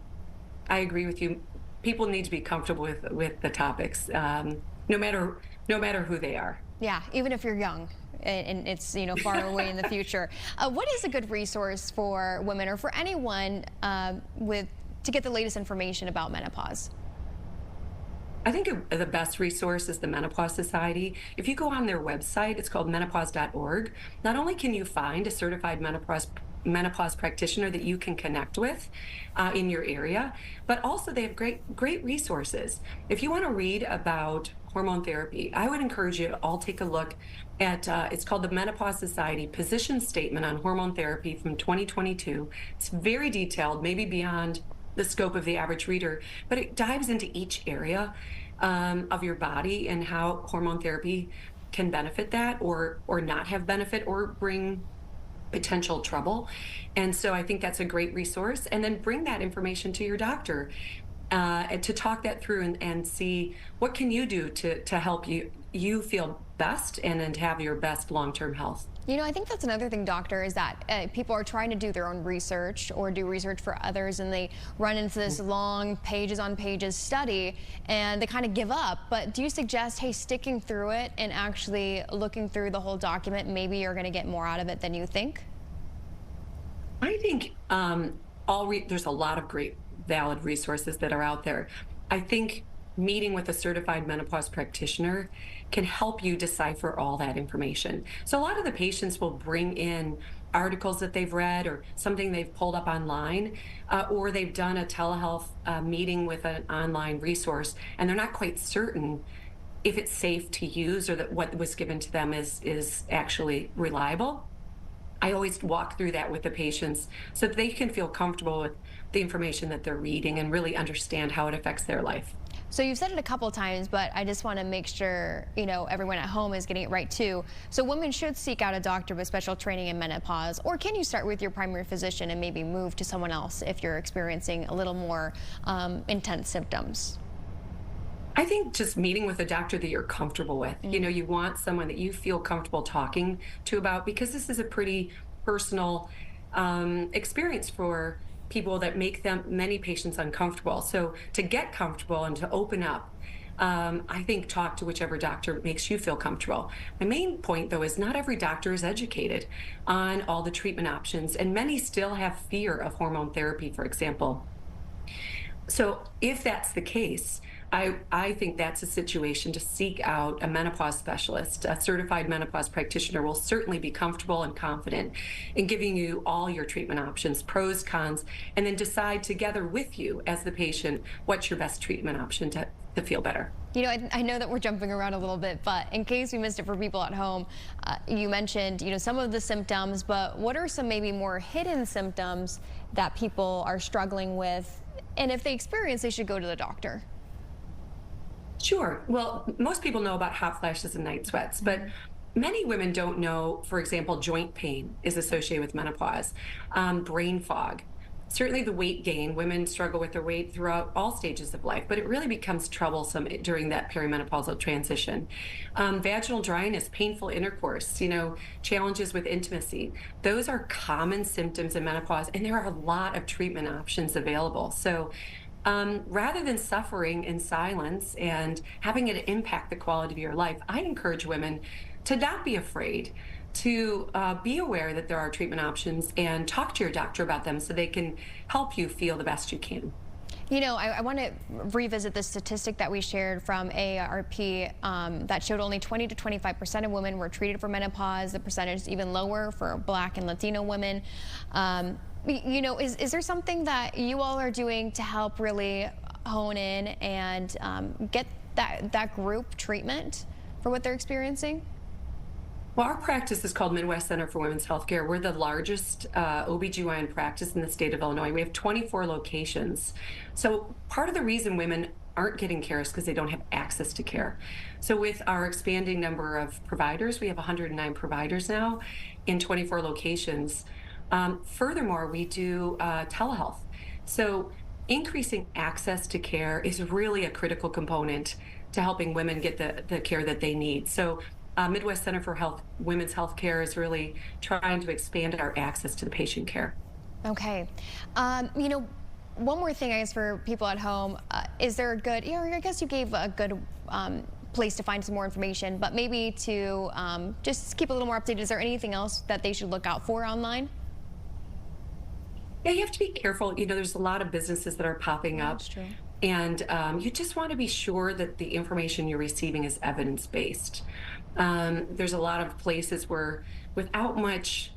agree with you. People need to be comfortable with the topics, no matter who they are. Yeah, even if you're young and it's, you know, far away in the future. What is a good resource for women or for anyone to get the latest information about menopause? I think the best resource is the Menopause Society. If you go on their website, it's called menopause.org. Not only can you find a certified menopause practitioner that you can connect with in your area, but also they have great resources. If you want to read about hormone therapy, I would encourage you to all take a look at, it's called the Menopause Society Position Statement on Hormone Therapy from 2022. It's very detailed, maybe beyond the scope of the average reader, but it dives into each area of your body and how hormone therapy can benefit that or not have benefit or bring potential trouble. And so I think that's a great resource. And then bring that information to your doctor and to talk that through and see what can you do to help you feel best and have your best long-term health. You know, I think that's another thing, doctor, is that people are trying to do their own research or do research for others, and they run into this long pages on pages study and they kind of give up. But do you suggest, hey, sticking through it and actually looking through the whole document, maybe you're going to get more out of it than you think? I think there's a lot of great valid resources that are out there. I think meeting with a certified menopause practitioner can help you decipher all that information. So a lot of the patients will bring in articles that they've read or something they've pulled up online, or they've done a telehealth meeting with an online resource, and they're not quite certain if it's safe to use or that what was given to them is actually reliable. I always walk through that with the patients so that they can feel comfortable with the information that they're reading and really understand how it affects their life. So you've said it a couple times, but I just want to make sure, you know, everyone at home is getting it right too. So women should seek out a doctor with special training in menopause, or can you start with your primary physician and maybe move to someone else if you're experiencing a little more intense symptoms? I think just meeting with a doctor that you're comfortable with. You know, you want someone that you feel comfortable talking to about, because this is a pretty personal experience for people that make many patients uncomfortable. So to get comfortable and to open up, I think talk to whichever doctor makes you feel comfortable. My main point, though, is not every doctor is educated on all the treatment options, and many still have fear of hormone therapy, for example. So if that's the case, I think that's a situation to seek out a menopause specialist. A certified menopause practitioner will certainly be comfortable and confident in giving you all your treatment options, pros, cons, and then decide together with you as the patient what's your best treatment option to feel better. You know, I know that we're jumping around a little bit, but in case we missed it for people at home, you mentioned, you know, some of the symptoms, but what are some maybe more hidden symptoms that people are struggling with? And if they experience, they should go to the doctor. Sure. Well, most people know about hot flashes and night sweats, but many women don't know, for example, joint pain is associated with menopause, brain fog. Certainly the weight gain, women struggle with their weight throughout all stages of life, but it really becomes troublesome during that perimenopausal transition. Vaginal dryness, painful intercourse, you know, challenges with intimacy. Those are common symptoms in menopause, and there are a lot of treatment options available. So rather than suffering in silence and having it impact the quality of your life, I encourage women to not be afraid, to be aware that there are treatment options and talk to your doctor about them so they can help you feel the best you can. You know, I want to revisit the statistic that we shared from AARP that showed only 20 to 25% of women were treated for menopause. The percentage is even lower for Black and Latino women. You know, is there something that you all are doing to help really hone in and get that group treatment for what they're experiencing? Well, our practice is called Midwest Center for Women's Healthcare. We're the largest OBGYN practice in the state of Illinois. We have 24 locations. So part of the reason women aren't getting care is because they don't have access to care. So with our expanding number of providers, we have 109 providers now in 24 locations. Furthermore, we do telehealth. So increasing access to care is really a critical component to helping women get the care that they need. So Midwest Center for Women's Health Care is really trying to expand our access to the patient care. Okay. You know, one more thing, I guess, for people at home, is there a good, you know, I guess you gave a good place to find some more information, but maybe to just keep a little more updated, is there anything else that they should look out for online? Yeah, you have to be careful. You know, there's a lot of businesses that are popping up. That's true. And you just want to be sure that the information you're receiving is evidence-based. There's a lot of places where, without much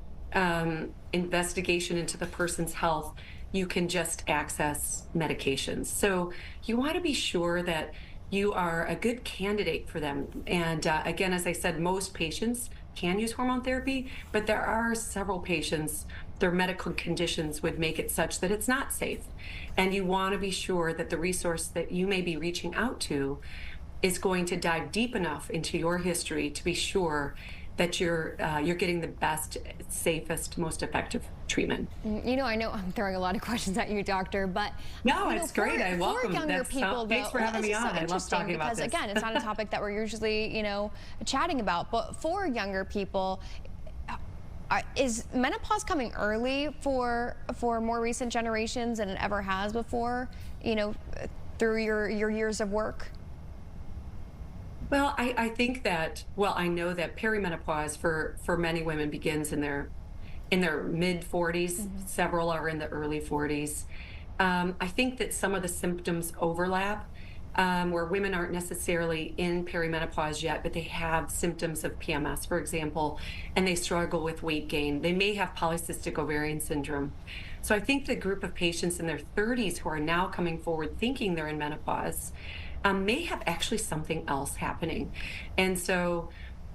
investigation into the person's health, you can just access medications. So you want to be sure that you are a good candidate for them. And again, as I said, most patients can use hormone therapy, but there are several patients, their medical conditions would make it such that it's not safe. And you want to be sure that the resource that you may be reaching out to is going to dive deep enough into your history to be sure that you're getting the best, safest, most effective treatment. You know, I know I'm throwing a lot of questions at you, doctor, but no, it's great. I welcome younger people. Thanks for having me on. I love talking about this. Because again, it's not a topic that we're usually, you know, chatting about. But for younger people, is menopause coming early for more recent generations than it ever has before? You know, through your years of work. Well, I think that, well, I know that perimenopause for many women begins in their mid 40s. Several are in the early 40s. I think that some of the symptoms overlap, where women aren't necessarily in perimenopause yet, but they have symptoms of PMS, for example, and they struggle with weight gain. They may have polycystic ovarian syndrome. So I think the group of patients in their 30s who are now coming forward thinking they're in menopause may have actually something else happening. And so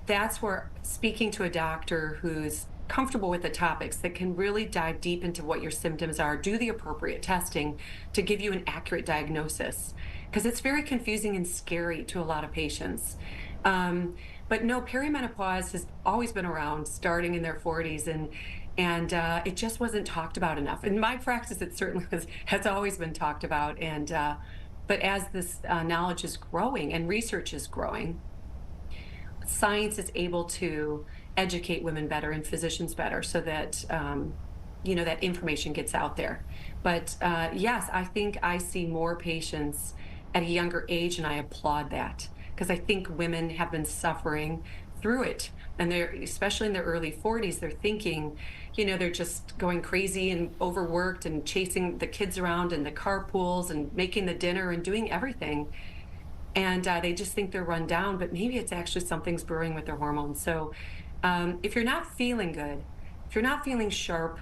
that's where speaking to a doctor who's comfortable with the topics, that can really dive deep into what your symptoms are, do the appropriate testing to give you an accurate diagnosis, because it's very confusing and scary to a lot of patients. But no, perimenopause has always been around, starting in their 40s, and it just wasn't talked about enough. In my practice, it certainly has always been talked about, and but as this knowledge is growing and research is growing, science is able to educate women better and physicians better, so that you know, that information gets out there. But yes, I think I see more patients at a younger age, and I applaud that, because I think women have been suffering through it, and they're, especially in their early 40s, they're thinking, you know, they're just going crazy and overworked and chasing the kids around in the carpools and making the dinner and doing everything. And they just think they're run down, but maybe it's actually something's brewing with their hormones. So if you're not feeling good, if you're not feeling sharp,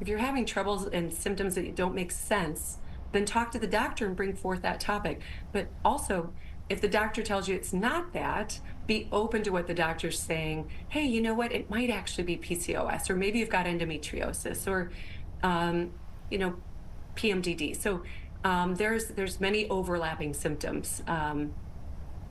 if you're having troubles and symptoms that don't make sense, then talk to the doctor and bring forth that topic. But also, if the doctor tells you it's not that, be open to what the doctor's saying. Hey, you know what? It might actually be PCOS, or maybe you've got endometriosis, or you know, PMDD. So there's many overlapping symptoms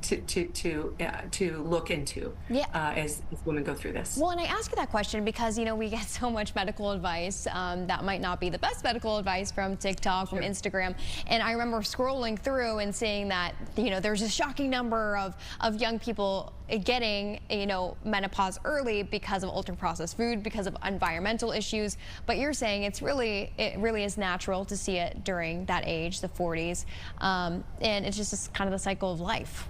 to look into, as women go through this. Well, and I ask you that question because, you know, we get so much medical advice that might not be the best medical advice from TikTok, from Instagram. And I remember scrolling through and seeing that, you know, there's a shocking number of young people getting, you know, menopause early because of ultra-processed food, because of environmental issues. But you're saying it really is natural to see it during that age, the 40s, and it's just kind of the cycle of life.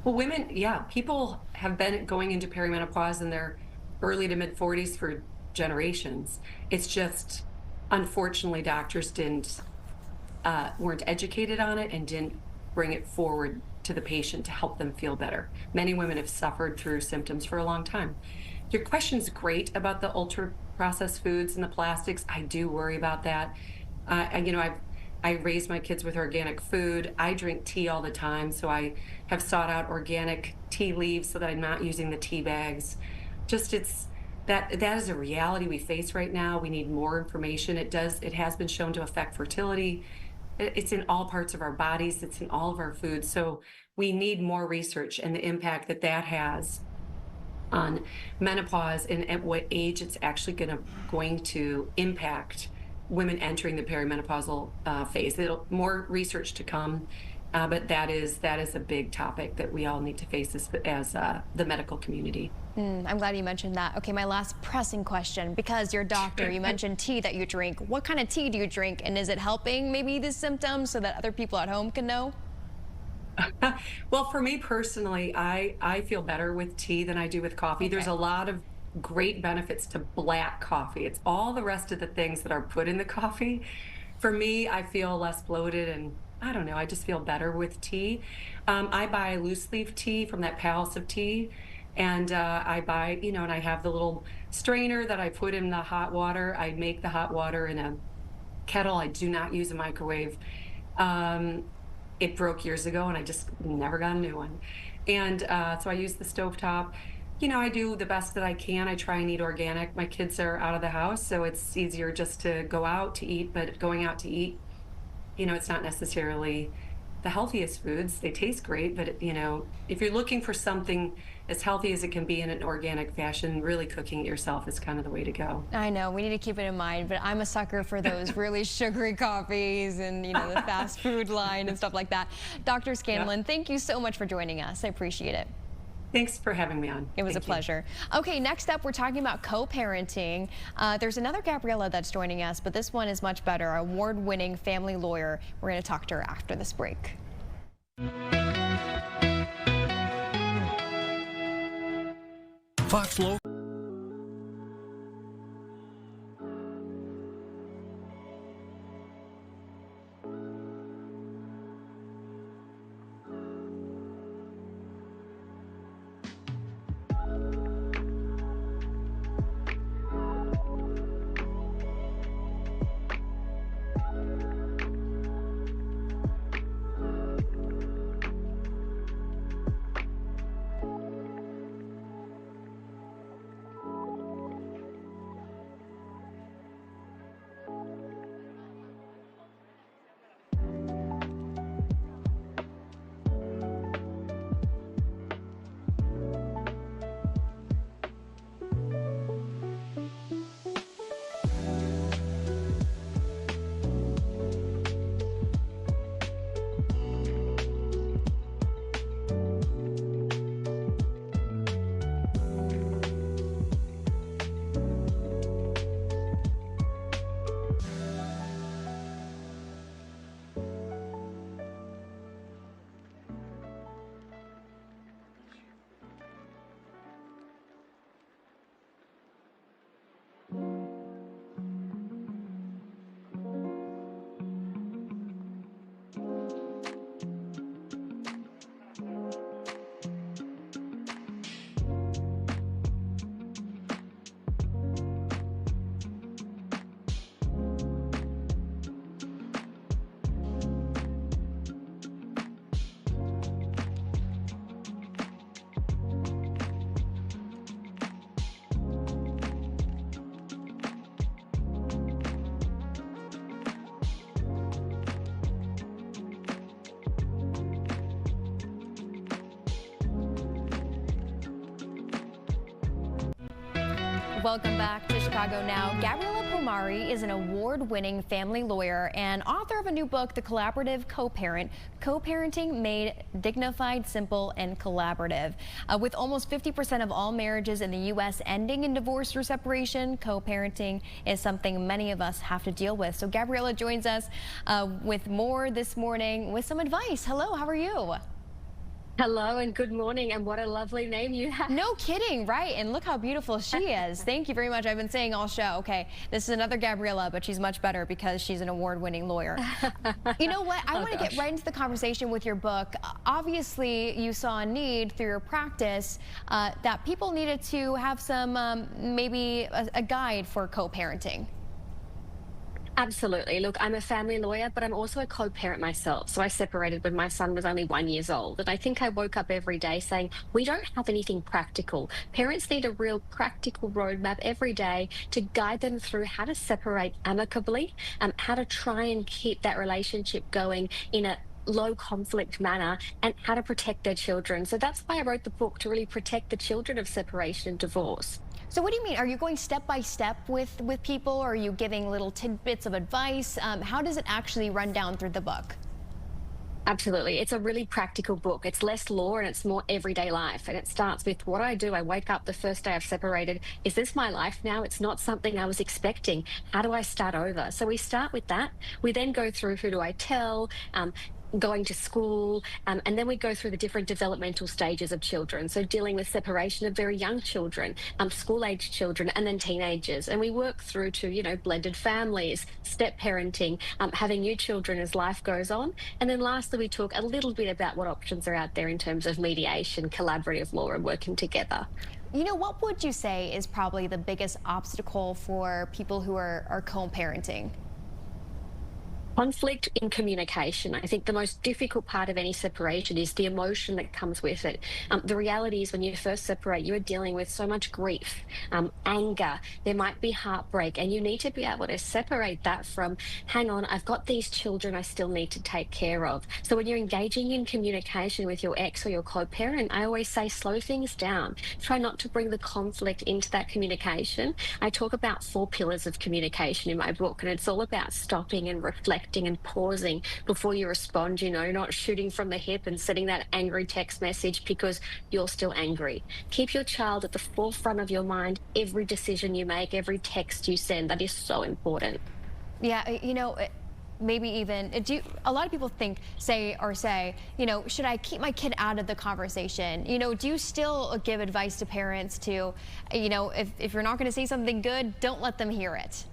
Well, women, yeah, people have been going into perimenopause in their early to mid 40s for generations. It's just, unfortunately, doctors weren't educated on it and didn't bring it forward to the patient to help them feel better. Many women have suffered through symptoms for a long time. Your question's great about the ultra-processed foods and the plastics. I do worry about that. You know, I raise my kids with organic food. I drink tea all the time, so I have sought out organic tea leaves so that I'm not using the tea bags. Just that is a reality we face right now. We need more information. It has been shown to affect fertility. It's in all parts of our bodies. It's in all of our foods. So we need more research and the impact that has on menopause and at what age it's actually going to impact women entering the perimenopausal phase. More research to come, but that is a big topic that we all need to face as the medical community. I'm glad you mentioned that. Okay, my last pressing question, because you're a doctor, you mentioned tea that you drink. What kind of tea do you drink, and is it helping maybe the symptoms so that other people at home can know? Well, for me personally, I feel better with tea than I do with coffee. Okay. There's a lot of great benefits to black coffee. It's all the rest of the things that are put in the coffee. For me, I feel less bloated, and I don't know, I just feel better with tea. I buy loose leaf tea from that Palace of Tea, and I buy, you know, and I have the little strainer that I put in the hot water. I make the hot water in a kettle. I do not use a microwave. it broke years ago and I just never got a new one. And so I use the stovetop. You know, I do the best that I can. I try and eat organic. My kids are out of the house, so it's easier just to go out to eat, but going out to eat, you know, it's not necessarily the healthiest foods. They taste great, but you know, if you're looking for something as healthy as it can be in an organic fashion, really cooking it yourself is kind of the way to go. I know, we need to keep it in mind, but I'm a sucker for those really sugary coffees and, you know, the fast food line and stuff like that. Dr. Scanlon, thank you so much for joining us. I appreciate it. Thanks for having me on. It was a pleasure. Okay, next up, we're talking about co-parenting. There's another Gabriella that's joining us, but this one is much better, award-winning family lawyer. We're going to talk to her after this break. Fox Local. Welcome back to Chicago Now. Gabriella Pomare is an award-winning family lawyer and author of a new book, The Collaborative Co-Parent, Co-Parenting Made Dignified, Simple, and Collaborative. With almost 50% of all marriages in the U.S. ending in divorce or separation, co-parenting is something many of us have to deal with. So Gabriella joins us with more this morning with some advice. Hello, how are you? Hello and good morning, and what a lovely name you have. No kidding, right? And look how beautiful she is. Thank you very much. I've been saying all show, okay, this is another Gabriella, but she's much better because she's an award-winning lawyer. You know what? I want to get right into the conversation with your book. Obviously, you saw a need through your practice that people needed to have some, maybe a guide for co-parenting. Absolutely. Look, I'm a family lawyer, but I'm also a co-parent myself. So I separated when my son was only 1 year old. And I think I woke up every day saying, we don't have anything practical. Parents need a real practical roadmap every day to guide them through how to separate amicably, how to try and keep that relationship going in a low conflict manner, and how to protect their children. So that's why I wrote the book, to really protect the children of separation and divorce. So what do you mean? Are you going step by step with people, or are you giving little tidbits of advice? How does it actually run down through the book? Absolutely. It's a really practical book. It's less law and it's more everyday life. And it starts with what I do. I wake up the first day I've separated. Is this my life now? It's not something I was expecting. How do I start over? So we start with that. We then go through, who do I tell? Going to school, and then we go through the different developmental stages of children. So dealing with separation of very young children, school-age children, and then teenagers. And we work through to, you know, blended families, step parenting, having new children as life goes on. And then lastly, we talk a little bit about what options are out there in terms of mediation, collaborative law, and working together. You know, what would you say is probably the biggest obstacle for people who are co-parenting? Conflict in communication. I think the most difficult part of any separation is the emotion that comes with it. The reality is when you first separate, you're dealing with so much grief, anger, there might be heartbreak, and you need to be able to separate that from, hang on, I've got these children I still need to take care of. So when you're engaging in communication with your ex or your co-parent, I always say slow things down. Try not to bring the conflict into that communication. I talk about 4 pillars of communication in my book, and it's all about stopping and reflecting and pausing before you respond, not shooting from the hip and sending that angry text message because you're still angry. Keep your child at the forefront of your mind, every decision you make, every text you send. That is so important. Yeah, maybe even, a lot of people say, should I keep my kid out of the conversation? Do you still give advice to parents to, if you're not going to say something good, don't let them hear it?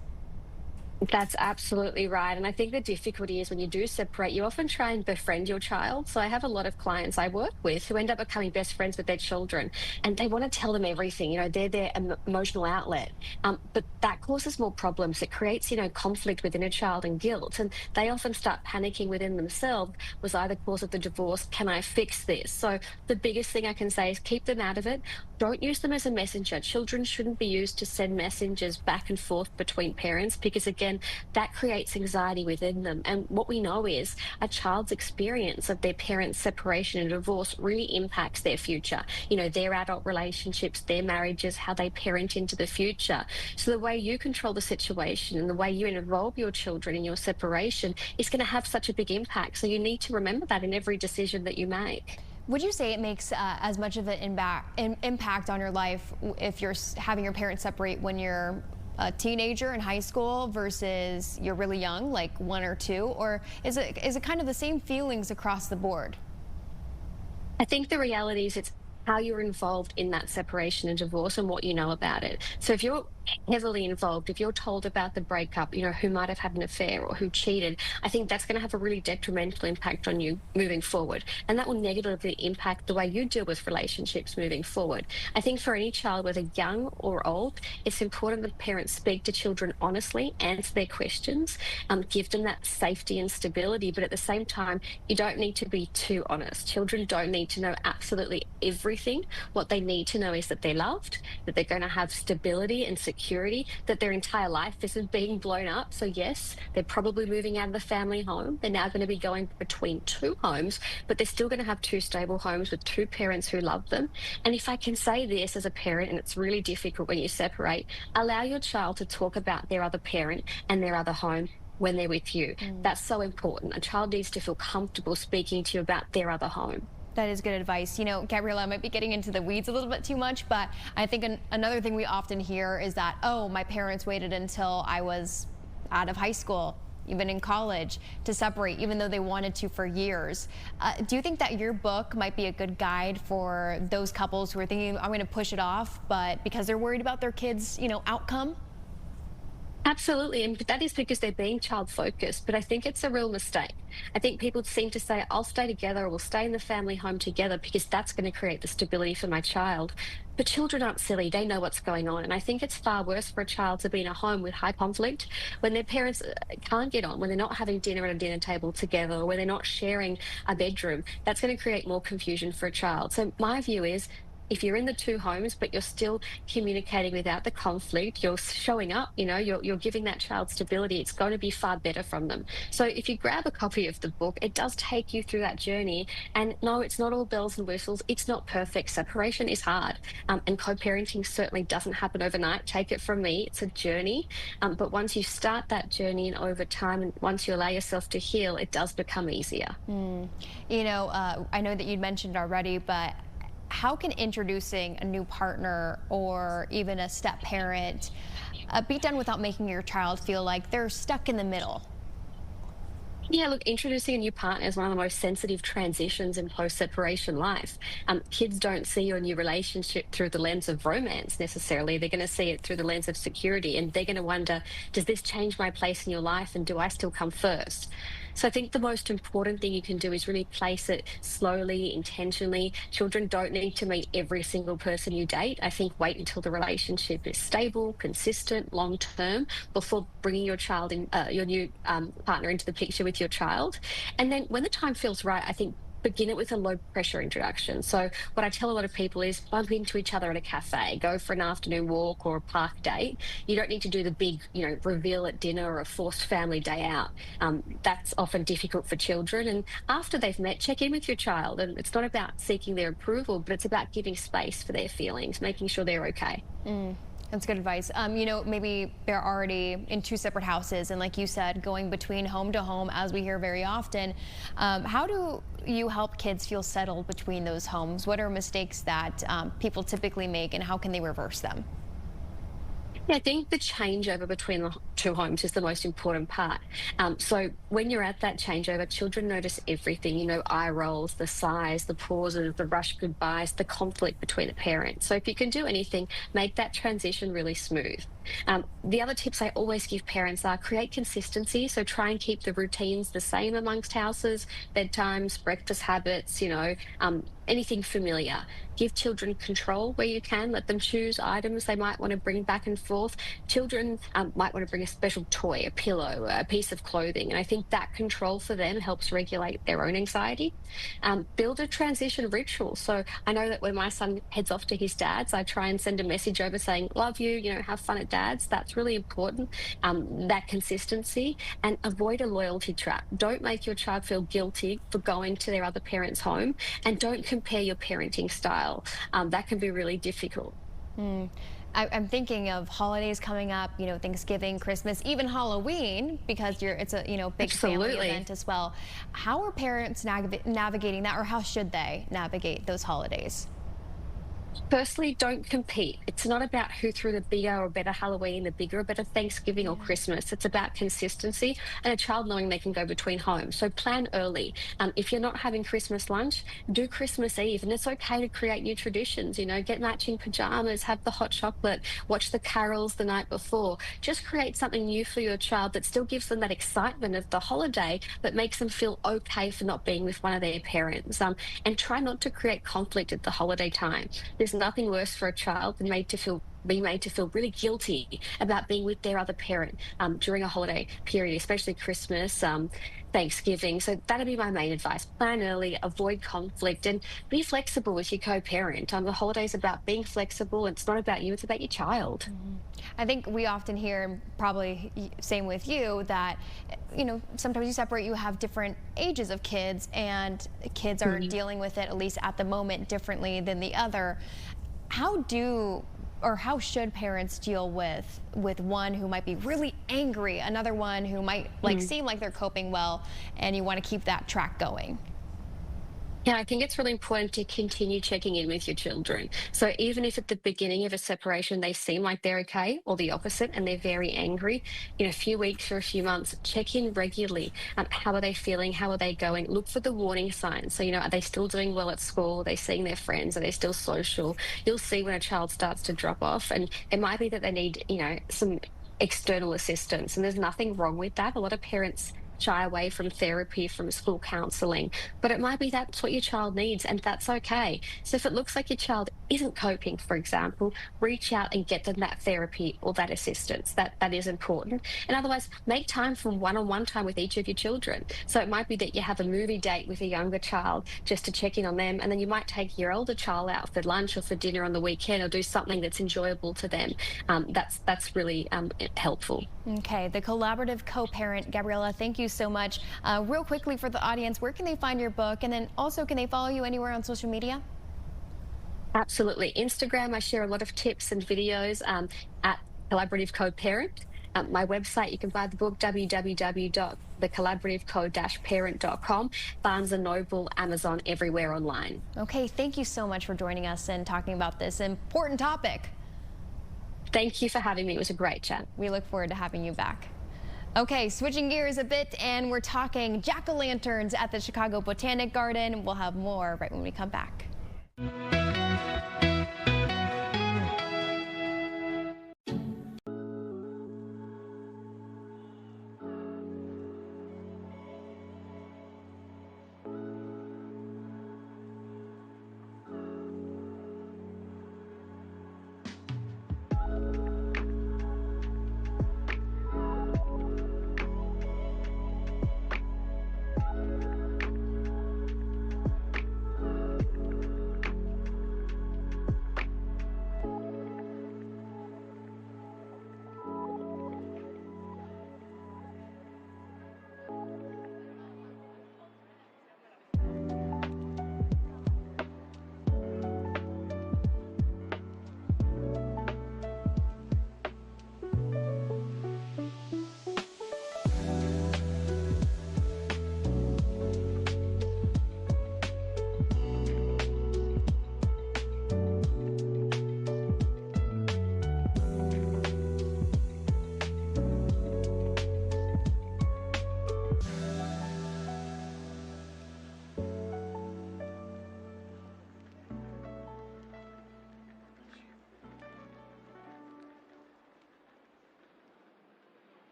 That's absolutely right. And I think the difficulty is when you do separate, you often try and befriend your child. So I have a lot of clients I work with who end up becoming best friends with their children, and they want to tell them everything. They're their emotional outlet. But that causes more problems. It creates, conflict within a child and guilt. And they often start panicking within themselves. Was I the cause of the divorce? Can I fix this? So the biggest thing I can say is keep them out of it. Don't use them as a messenger. Children shouldn't be used to send messages back and forth between parents because, again, that creates anxiety within them. And what we know is a child's experience of their parents' separation and divorce really impacts their future. Their adult relationships, their marriages, how they parent into the future. So the way you control the situation and the way you involve your children in your separation is going to have such a big impact. So you need to remember that in every decision that you make. Would you say it makes as much of an impact on your life if you're having your parents separate when you're a teenager in high school versus you're really young, like 1 or 2, or is it kind of the same feelings across the board? I think the reality is it's how you're involved in that separation and divorce and what you know about it. So if you're heavily involved, if you're told about the breakup, who might have had an affair or who cheated, I think that's going to have a really detrimental impact on you moving forward. And that will negatively impact the way you deal with relationships moving forward. I think for any child, whether young or old, it's important that parents speak to children honestly, answer their questions, give them that safety and stability. But at the same time, you don't need to be too honest. Children don't need to know absolutely everything. What they need to know is that they're loved, that they're going to have stability and security, that their entire life isn't being blown up. So yes, they're probably moving out of the family home. They're now going to be going between 2 homes, but they're still going to have 2 stable homes with 2 parents who love them. And if I can say this as a parent, and it's really difficult when you separate, allow your child to talk about their other parent and their other home when they're with you. That's so important. A child needs to feel comfortable speaking to you about their other home. That is good advice. Gabriella, I might be getting into the weeds a little bit too much, but I think another thing we often hear is that, oh, my parents waited until I was out of high school, even in college, to separate, even though they wanted to for years. Do you think that your book might be a good guide for those couples who are thinking, I'm going to push it off, but because they're worried about their kids', outcome? Absolutely, and that is because they're being child-focused, but I think it's a real mistake. I think people seem to say, I'll stay together or we'll stay in the family home together because that's going to create the stability for my child. But children aren't silly, they know what's going on, and I think it's far worse for a child to be in a home with high conflict when their parents can't get on, when they're not having dinner at a dinner table together, or when they're not sharing a bedroom. That's going to create more confusion for a child. So my view is, if you're in the 2 homes, but you're still communicating without the conflict, you're showing up, you're giving that child stability, it's going to be far better from them. So if you grab a copy of the book, it does take you through that journey. And no, it's not all bells and whistles. It's not perfect. Separation is hard. And co-parenting certainly doesn't happen overnight. Take it from me. It's a journey. But once you start that journey and over time, and once you allow yourself to heal, it does become easier. I know that you'd mentioned already, but how can introducing a new partner or even a step parent be done without making your child feel like they're stuck in the middle? Yeah, look, introducing a new partner is one of the most sensitive transitions in post-separation life. Kids don't see your new relationship through the lens of romance necessarily. They're going to see it through the lens of security, and they're going to wonder, does this change my place in your life, and do I still come first? So I think the most important thing you can do is really place it slowly, intentionally. Children don't need to meet every single person you date. I think wait until the relationship is stable, consistent, long term before bringing your child in, your new partner into the picture with your child. And then when the time feels right, I think begin it with a low pressure introduction. So what I tell a lot of people is bump into each other at a cafe, go for an afternoon walk or a park date. You don't need to do the big, reveal at dinner or a forced family day out. That's often difficult for children. And after they've met, check in with your child. And it's not about seeking their approval, but it's about giving space for their feelings, making sure they're okay. That's good advice. Maybe they're already in two separate houses, and like you said, going between home to home, as we hear very often. How do you help kids feel settled between those homes? What are mistakes that people typically make, and how can they reverse them? Yeah, I think the changeover between the two homes is the most important part. So when you're at that changeover, children notice everything, eye rolls, the sighs, the pauses, the rushed goodbyes, the conflict between the parents. So if you can do anything, make that transition really smooth. The other tips I always give parents are create consistency. So try and keep the routines the same amongst houses, bedtimes, breakfast habits, anything familiar. Give children control where you can. Let them choose items they might want to bring back and forth. Children might want to bring a special toy, a pillow, a piece of clothing. And I think that control for them helps regulate their own anxiety. Build a transition ritual. So I know that when my son heads off to his dad's, I try and send a message over saying, love you, have fun at dad's. That's really important. That consistency, and avoid a loyalty trap. Don't make your child feel guilty for going to their other parent's home, and don't compare your parenting style. That can be really difficult. I'm thinking of holidays coming up, Thanksgiving, Christmas, even Halloween, because it's a big family event as well. How are parents navigating that, or how should they navigate those holidays? Firstly, don't compete. It's not about who threw the bigger or better Halloween, the bigger or better Thanksgiving or Christmas. It's about consistency and a child knowing they can go between homes. So plan early. If you're not having Christmas lunch, do Christmas Eve. And it's okay to create new traditions, get matching pajamas, have the hot chocolate, watch the carols the night before. Just create something new for your child that still gives them that excitement of the holiday, but makes them feel okay for not being with one of their parents. And try not to create conflict at the holiday time. There's nothing worse for a child than being made to feel really guilty about being with their other parent during a holiday period, especially Christmas, Thanksgiving. So that'd be my main advice. Plan early, avoid conflict, and be flexible with your co-parent. The holiday's about being flexible. It's not about you, it's about your child. I think we often hear, probably same with you, that sometimes you separate, you have different ages of kids, and kids are dealing with it, at least at the moment, differently than the other. How should parents deal with one who might be really angry, another one who might seem like they're coping well, and you want to keep that track going? Yeah, I think it's really important to continue checking in with your children. So even if at the beginning of a separation they seem like they're okay, or the opposite, and they're very angry, in a few weeks or a few months, check in regularly. How are they feeling? How are they going? Look for the warning signs. So, are they still doing well at school? Are they seeing their friends? Are they still social? You'll see when a child starts to drop off, and it might be that they need, some external assistance. And there's nothing wrong with that. A lot of parents shy away from therapy, from school counselling, but it might be that's what your child needs, and that's okay. So if it looks like your child isn't coping, for example, reach out and get them that therapy or that assistance. That is important. And otherwise, make time for one-on-one time with each of your children. So it might be that you have a movie date with a younger child just to check in on them, and then you might take your older child out for lunch or for dinner on the weekend, or do something that's enjoyable to them. That's really helpful. Okay, the collaborative co-parent. Gabriella, thank you so much. Real quickly for the audience, where can they find your book? And then also, can they follow you anywhere on social media? Absolutely. Instagram, I share a lot of tips and videos at Collaborative Co-Parent. My website, you can buy the book, www.thecollaborativeco-parent.com. Barnes & Noble, Amazon, everywhere online. Okay, thank you so much for joining us and talking about this important topic. Thank you for having me. It was a great chat. We look forward to having you back. Okay, switching gears a bit, and we're talking jack-o'-lanterns at the Chicago Botanic Garden. We'll have more right when we come back.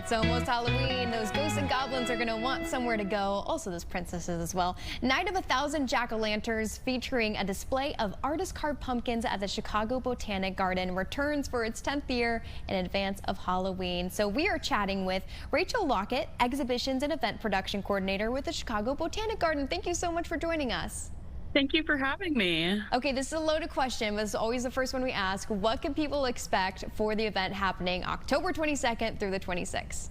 It's almost Halloween. Those ghosts and goblins are going to want somewhere to go. Also, those princesses as well. Night of 1,000 jack-o'-lanterns featuring a display of artist-carved pumpkins at the Chicago Botanic Garden returns for its 10th year in advance of Halloween. So we are chatting with Rachel Lockett, Exhibitions and Event Production Coordinator with the Chicago Botanic Garden. Thank you so much for joining us. Thank you for having me. Okay, this is a loaded question, but it's always the first one we ask. What can people expect for the event happening October 22nd through the 26th?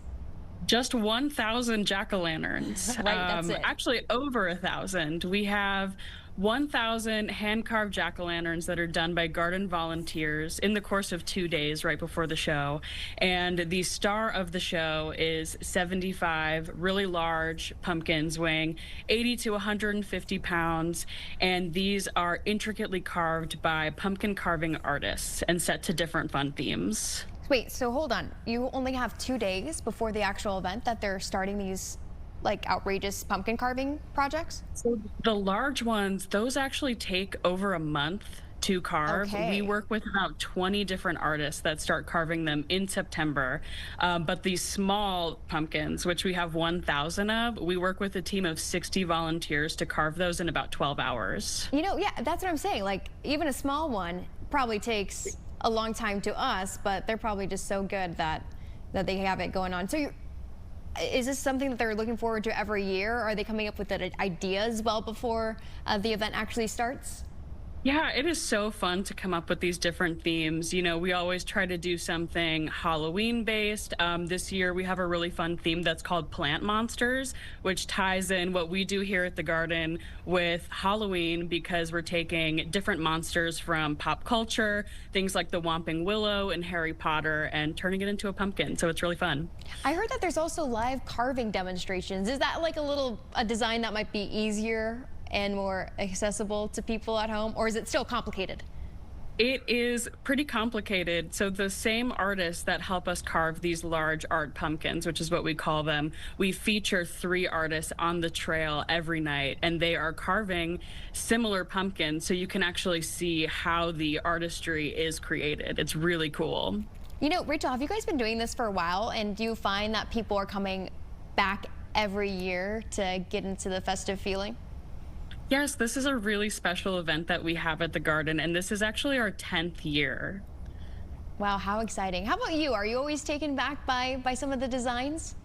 Just 1,000 jack-o'-lanterns. Right, that's it. Actually, over 1,000. We have 1,000 hand-carved jack-o'-lanterns that are done by garden volunteers in the course of 2 days right before the show. And the star of the show is 75 really large pumpkins weighing 80 to 150 pounds. And these are intricately carved by pumpkin carving artists and set to different fun themes. Wait, so hold on. You only have 2 days before the actual event that they're starting these like outrageous pumpkin carving projects? So the large ones, those actually take over a month to carve. Okay. We work with about 20 different artists that start carving them in September. But these small pumpkins, which we have 1,000 of, we work with a team of 60 volunteers to carve those in about 12 hours. You know, yeah, that's what I'm saying. Like, even a small one probably takes a long time to us, but they're probably just so good that they have it going on. So is this something that they're looking forward to every year? Are they coming up with the ideas well before the event actually starts? Yeah, it is so fun to come up with these different themes. You know, we always try to do something Halloween-based. This year we have a really fun theme that's called Plant Monsters, which ties in what we do here at the garden with Halloween, because we're taking different monsters from pop culture, things like the Whomping Willow and Harry Potter, and turning it into a pumpkin. So it's really fun. I heard that there's also live carving demonstrations. Is that like a design that might be easier and more accessible to people at home, or is it still complicated? It is pretty complicated. So the same artists that help us carve these large art pumpkins, which is what we call them, we feature 3 artists on the trail every night, and they are carving similar pumpkins, so you can actually see how the artistry is created. It's really cool. You know, Rachel, have you guys been doing this for a while, and do you find that people are coming back every year to get into the festive feeling? Yes, this is a really special event that we have at the garden, and this is actually our 10th year. Wow, how exciting. How about you? Are you always taken back by some of the designs?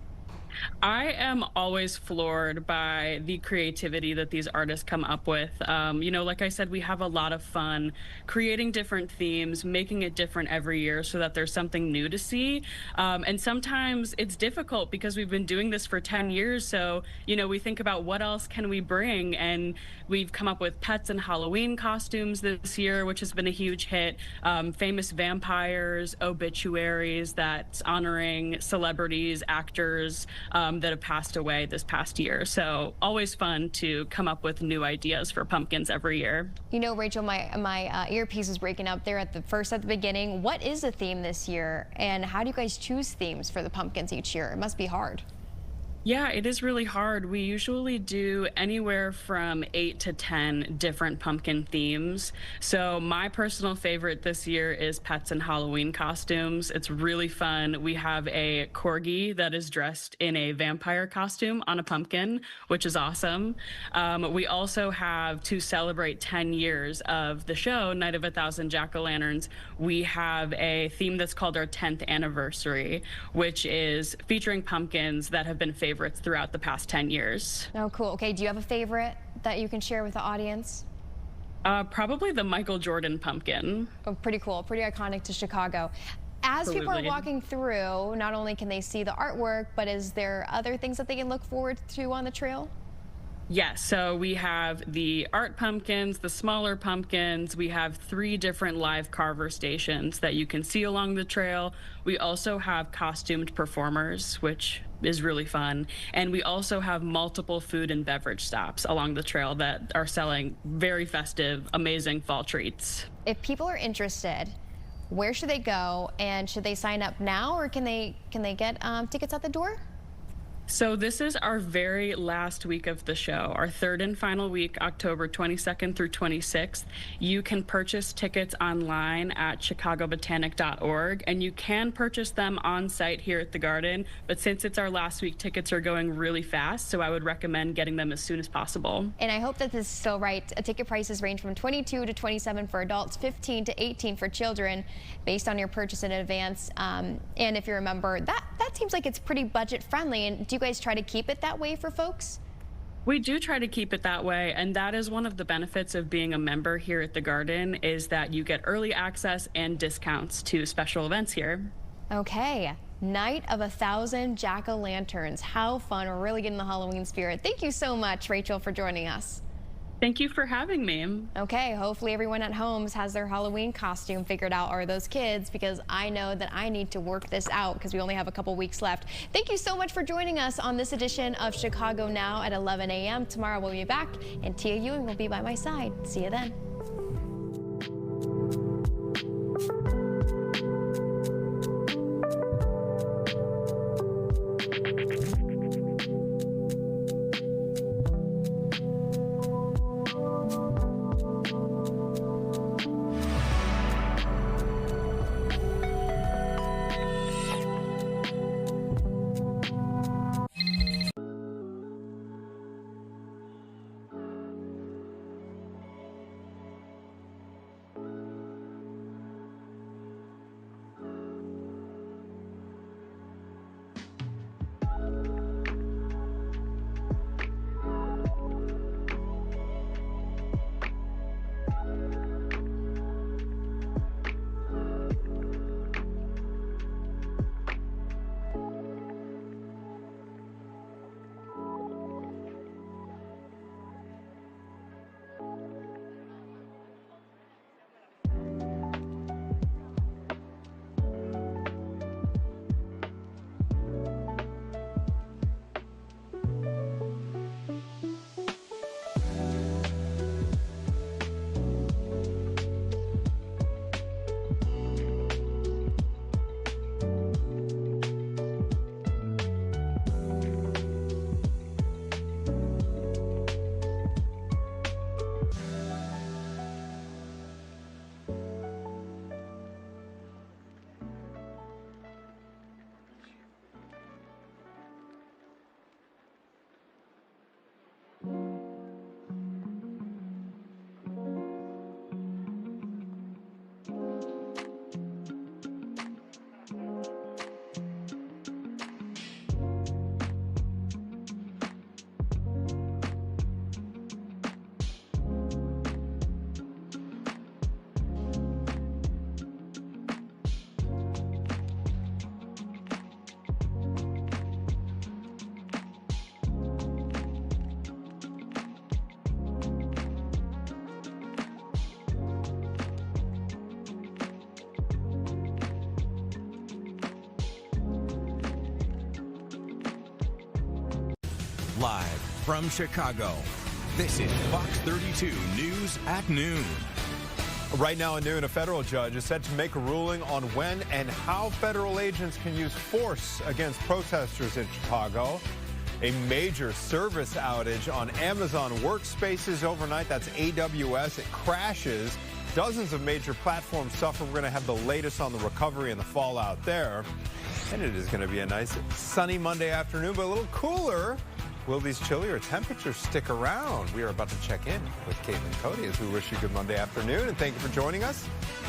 I am always floored by the creativity that these artists come up with. You know, like I said, we have a lot of fun creating different themes, making it different every year so that there's something new to see. And sometimes it's difficult because we've been doing this for 10 years. So, you know, we think about what else can we bring? And we've come up with pets and Halloween costumes this year, which has been a huge hit. Famous vampires, obituaries that's honoring celebrities, actors, that have passed away this past year. So always fun to come up with new ideas for pumpkins every year. You know, Rachel, my earpiece is breaking up there at the beginning. What is the theme this year, and how do you guys choose themes for the pumpkins each year? It must be hard. Yeah, it is really hard. We usually do anywhere from 8 to 10 different pumpkin themes. So my personal favorite this year is pets and Halloween costumes. It's really fun. We have a corgi that is dressed in a vampire costume on a pumpkin, which is awesome. We also have, to celebrate 10 years of the show, Night of 1,000 Jack-o'-lanterns, we have a theme that's called our 10th anniversary, which is featuring pumpkins that have been favorites throughout the past 10 years. Oh, cool. Okay, do you have a favorite that you can share with the audience? Probably the Michael Jordan pumpkin. Oh, pretty cool, pretty iconic to Chicago. As people are walking through, not only can they see the artwork, but is there other things that they can look forward to on the trail? Yes, so we have the art pumpkins, the smaller pumpkins. We have 3 different live carver stations that you can see along the trail. We also have costumed performers, which is really fun. And we also have multiple food and beverage stops along the trail that are selling very festive, amazing fall treats. If people are interested, where should they go, and should they sign up now, or can they get tickets at the door? So this is our very last week of the show, our third and final week, October 22nd through 26th. You can purchase tickets online at chicagobotanic.org, and you can purchase them on site here at the Garden. But since it's our last week, tickets are going really fast, so I would recommend getting them as soon as possible. And I hope that this is still right. Ticket prices range from $22 to $27 for adults, $15 to $18 for children, based on your purchase in advance. And if you're a member, that seems like it's pretty budget friendly. And do you guys try to keep it that way for folks? We do try to keep it that way, and that is one of the benefits of being a member here at the Garden, is that you get early access and discounts to special events here. Okay, Night of 1,000 Jack-o'-lanterns. How fun. We're really getting the Halloween spirit. Thank you so much, Rachel, for joining us. Thank you for having me. Okay, hopefully everyone at home has their Halloween costume figured out, or those kids, because I know that I need to work this out because we only have a couple weeks left. Thank you so much for joining us on this edition of Chicago Now at 11 a.m. Tomorrow we'll be back, and Tia Ewing will be by my side. See you then. Live from Chicago, this is Fox 32 News at noon. Right now at noon, a federal judge is set to make a ruling on when and how federal agents can use force against protesters in Chicago. A major service outage on Amazon Workspaces overnight. That's AWS. It crashes. Dozens of major platforms suffer. We're going to have the latest on the recovery and the fallout there. And it is going to be a nice sunny Monday afternoon, but a little cooler. Will these chillier temperatures stick around? We are about to check in with Kate and Cody as we wish you good Monday afternoon, and thank you for joining us.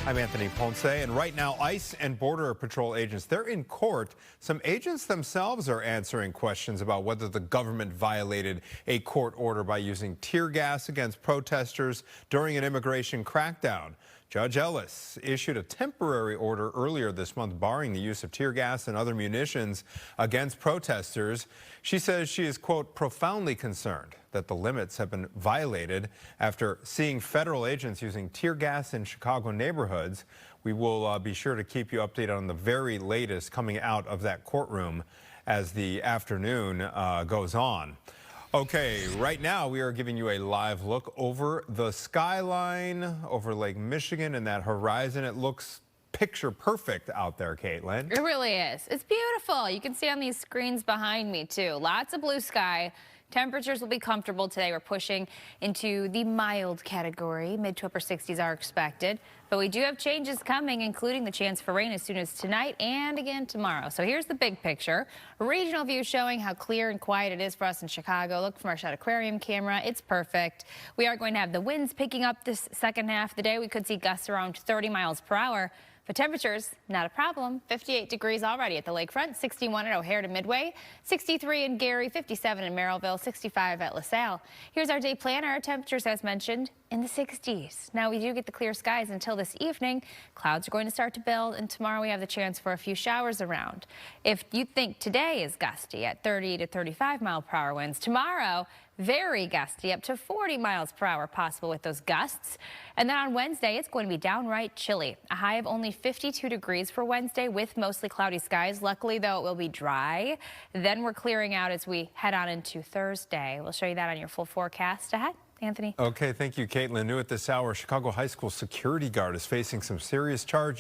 I'm Anthony Ponce, and right now ICE and Border Patrol agents, they're in court. Some agents themselves are answering questions about whether the government violated a court order by using tear gas against protesters during an immigration crackdown. Judge Ellis issued a temporary order earlier this month barring the use of tear gas and other munitions against protesters. She says she is, quote, profoundly concerned that the limits have been violated after seeing federal agents using tear gas in Chicago neighborhoods. We will be sure to keep you updated on the very latest coming out of that courtroom as the afternoon goes on. Okay, right now we are giving you a live look over the skyline over Lake Michigan, and that horizon. It looks picture perfect out there, Caitlin. It really is. It's beautiful. You can see on these screens behind me too. Lots of blue sky. Temperatures will be comfortable today. We're pushing into the mild category. Mid to upper 60s are expected. But we do have changes coming, including the chance for rain as soon as tonight and again tomorrow. So here's the big picture. A regional view showing how clear and quiet it is for us in Chicago. Look from our Shot Aquarium camera. It's perfect. We are going to have the winds picking up this second half of the day. We could see gusts around 30 miles per hour. But temperatures, not a problem. 58 degrees already at the lakefront, 61 at O'Hare to Midway, 63 in Gary, 57 in Merrillville, 65 at LaSalle. Here's our day planner. Our temperatures, as mentioned, in the 60s. Now, we do get the clear skies until this evening. Clouds are going to start to build, and tomorrow we have the chance for a few showers around. If you think today is gusty at 30 to 35 mile per hour winds, tomorrow, very gusty, up to 40 miles per hour possible with those gusts. And then on Wednesday, it's going to be downright chilly. A high of only 52 degrees for Wednesday with mostly cloudy skies. Luckily, though, it will be dry. Then we're clearing out as we head on into Thursday. We'll show you that on your full forecast ahead. Anthony. Okay, thank you, Caitlin. New at this hour, Chicago High School security guard is facing some serious charges.